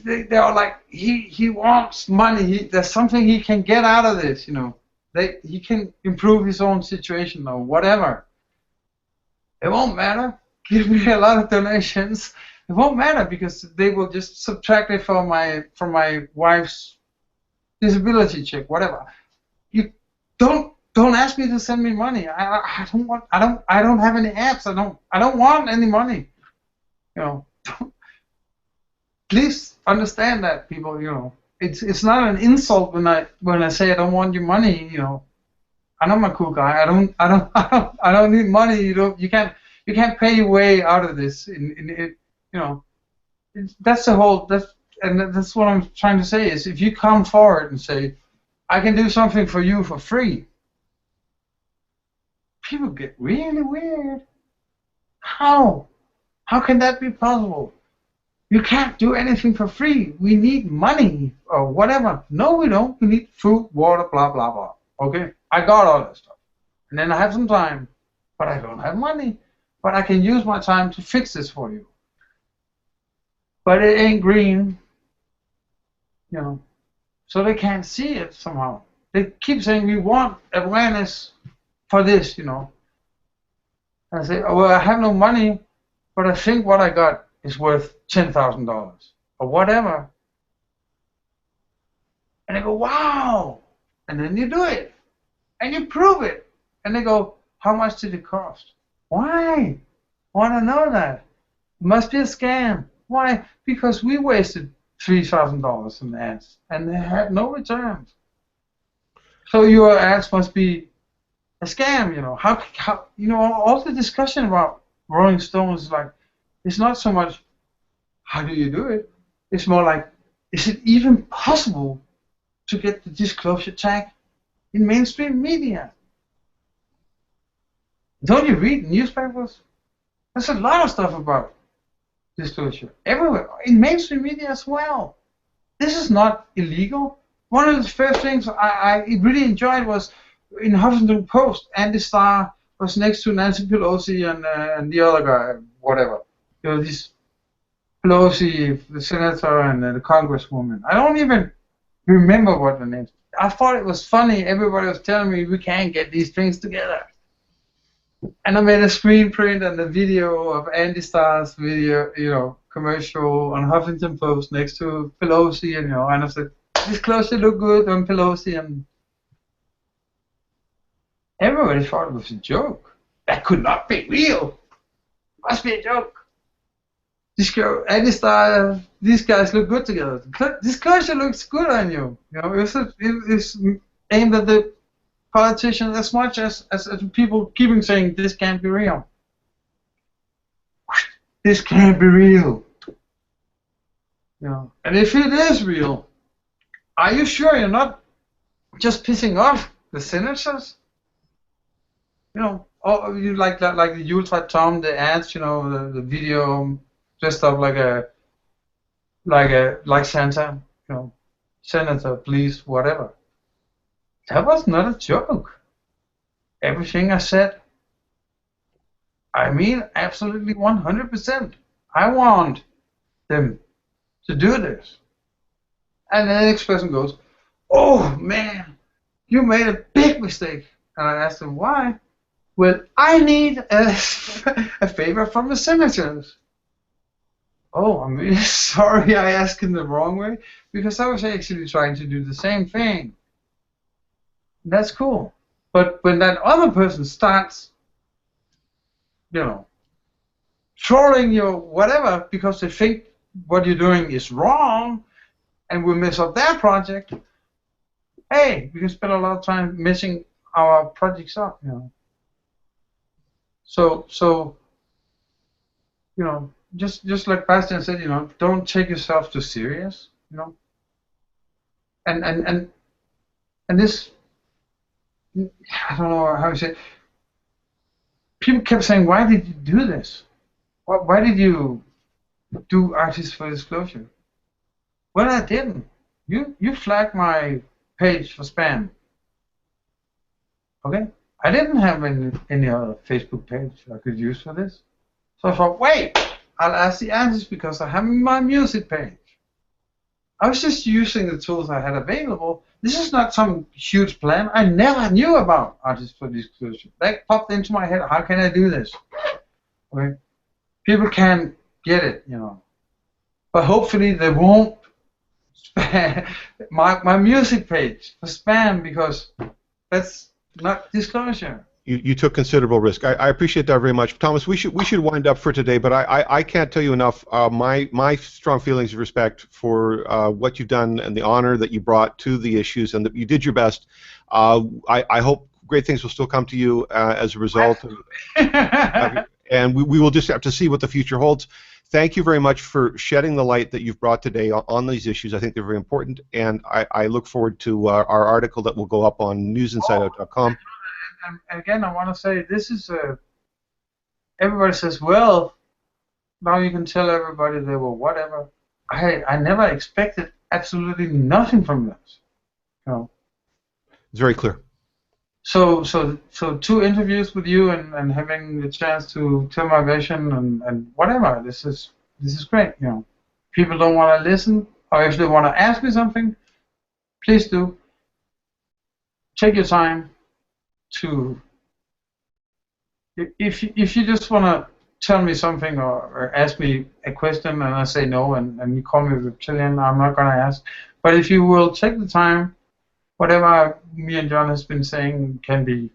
they are like, he wants money. There's something he can get out of this, he can improve his own situation or whatever. It won't matter. Give me a lot of donations. It won't matter because they will just subtract it from my wife's disability check, whatever. You don't ask me to send me money. I don't have any apps. I don't want any money. Please understand that, people. It's not an insult when I say I don't want your money. I'm a cool guy. I don't need money. You can't pay your way out of this. That's what I'm trying to say is if you come forward and say I can do something for you for free, people get really weird. How can that be possible? You can't do anything for free. We need money or whatever. No, we don't. We need food, water, blah, blah, blah. Okay? I got all that stuff. And then I have some time, but I don't have money. But I can use my time to fix this for you. But it ain't green. So they can't see it somehow. They keep saying we want awareness for this, And I say, oh, well, I have no money, but I think what I got is worth $10,000 or whatever. And they go, wow. And then you do it. And you prove it. And they go, how much did it cost? Why? I want to know that. It must be a scam. Why? Because we wasted $3,000 in ads, and they had no returns. So your ads must be a scam, How all the discussion about Rolling Stones is like, it's not so much how do you do it. It's more like, is it even possible to get the disclosure tag in mainstream media? Don't you read newspapers? There's a lot of stuff about disclosure everywhere, in mainstream media as well. This is not illegal. One of the first things I really enjoyed was in Huffington Post, Andy Starr was next to Nancy Pelosi and the other guy, whatever. This Pelosi, the senator, and the congresswoman. I don't even remember what the names. I thought it was funny. Everybody was telling me we can't get these things together. And I made a screen print and a video of Andy Starr's video, commercial on Huffington Post next to Pelosi, and I said, disclosure look good on Pelosi, and everybody thought it was a joke. That could not be real. It must be a joke. Andy Starr, these guys look good together. Disclosure looks good on you. It's aimed at the politicians as much as people keeping saying this can't be real. This can't be real. You know, and if it is real, are you sure you're not just pissing off the senators? You know, or you like the Ultra Tom, the ads, you know, the video dressed up like Santa, you know, senator, please, whatever. That was not a joke. Everything I said, I mean absolutely 100%. I want them to do this. And the next person goes, oh man, you made a big mistake. And I asked them, why? Well, I need a favor from the senators. Oh, I'm really sorry I asked in the wrong way, because I was actually trying to do the same thing. That's cool. But when that other person starts, you know, trolling you whatever because they think what you're doing is wrong and will mess up their project, hey, we can spend a lot of time messing our projects up, you know. So you know, just like Bastian said, you know, don't take yourself too serious, you know. And this, I don't know how to say it. People kept saying, why did you do this? Why did you do Artists for Disclosure? Well, I didn't. You flagged my page for spam. Okay? I didn't have any other Facebook page I could use for this. So I thought, wait, I'll ask the answers because I have my music page. I was just using the tools I had available. This is not some huge plan. I never knew about Artists for Disclosure. That popped into my head. How can I do this? Okay? People can get it, you know. But hopefully they won't spam my music page for spam, because that's not disclosure. You took considerable risk. I appreciate that very much, Thomas. We should wind up for today, but I can't tell you enough. My strong feelings of respect for what you've done and the honor that you brought to the issues, and that you did your best. I hope great things will still come to you as a result. And we will just have to see what the future holds. Thank you very much for shedding the light that you've brought today on these issues. I think they're very important, and I look forward to our article that will go up on newsinsideout.com. And again, I want to say this is everybody says, well, now you can tell everybody they were whatever. I never expected absolutely nothing from this. You know. It's very clear. So 2 interviews with you and having the chance to tell my version and whatever. This is great. You know, people don't want to listen, or if they want to ask me something, please do. Take your time to. If you just want to tell me something or ask me a question and I say no and you call me a reptilian, I'm not gonna ask. But if you will take the time. Whatever me and John has been saying can be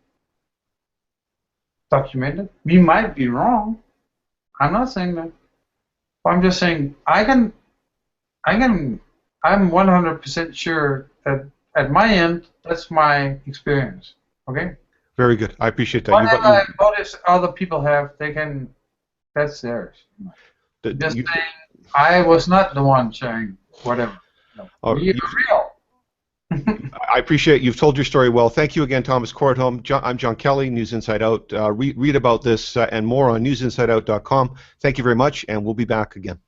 documented. We might be wrong. I'm not saying that. But I'm just saying I'm 100% sure that at my end, that's my experience. Okay? Very good. I appreciate that. Whatever motives other people have, that's theirs. Just saying, I was not the one sharing whatever. No. You're real. I appreciate you've told your story well. Thank you again, Thomas Courtholm. I'm John Kelly, News Inside Out. Read about this and more on newsinsideout.com. Thank you very much, and we'll be back again.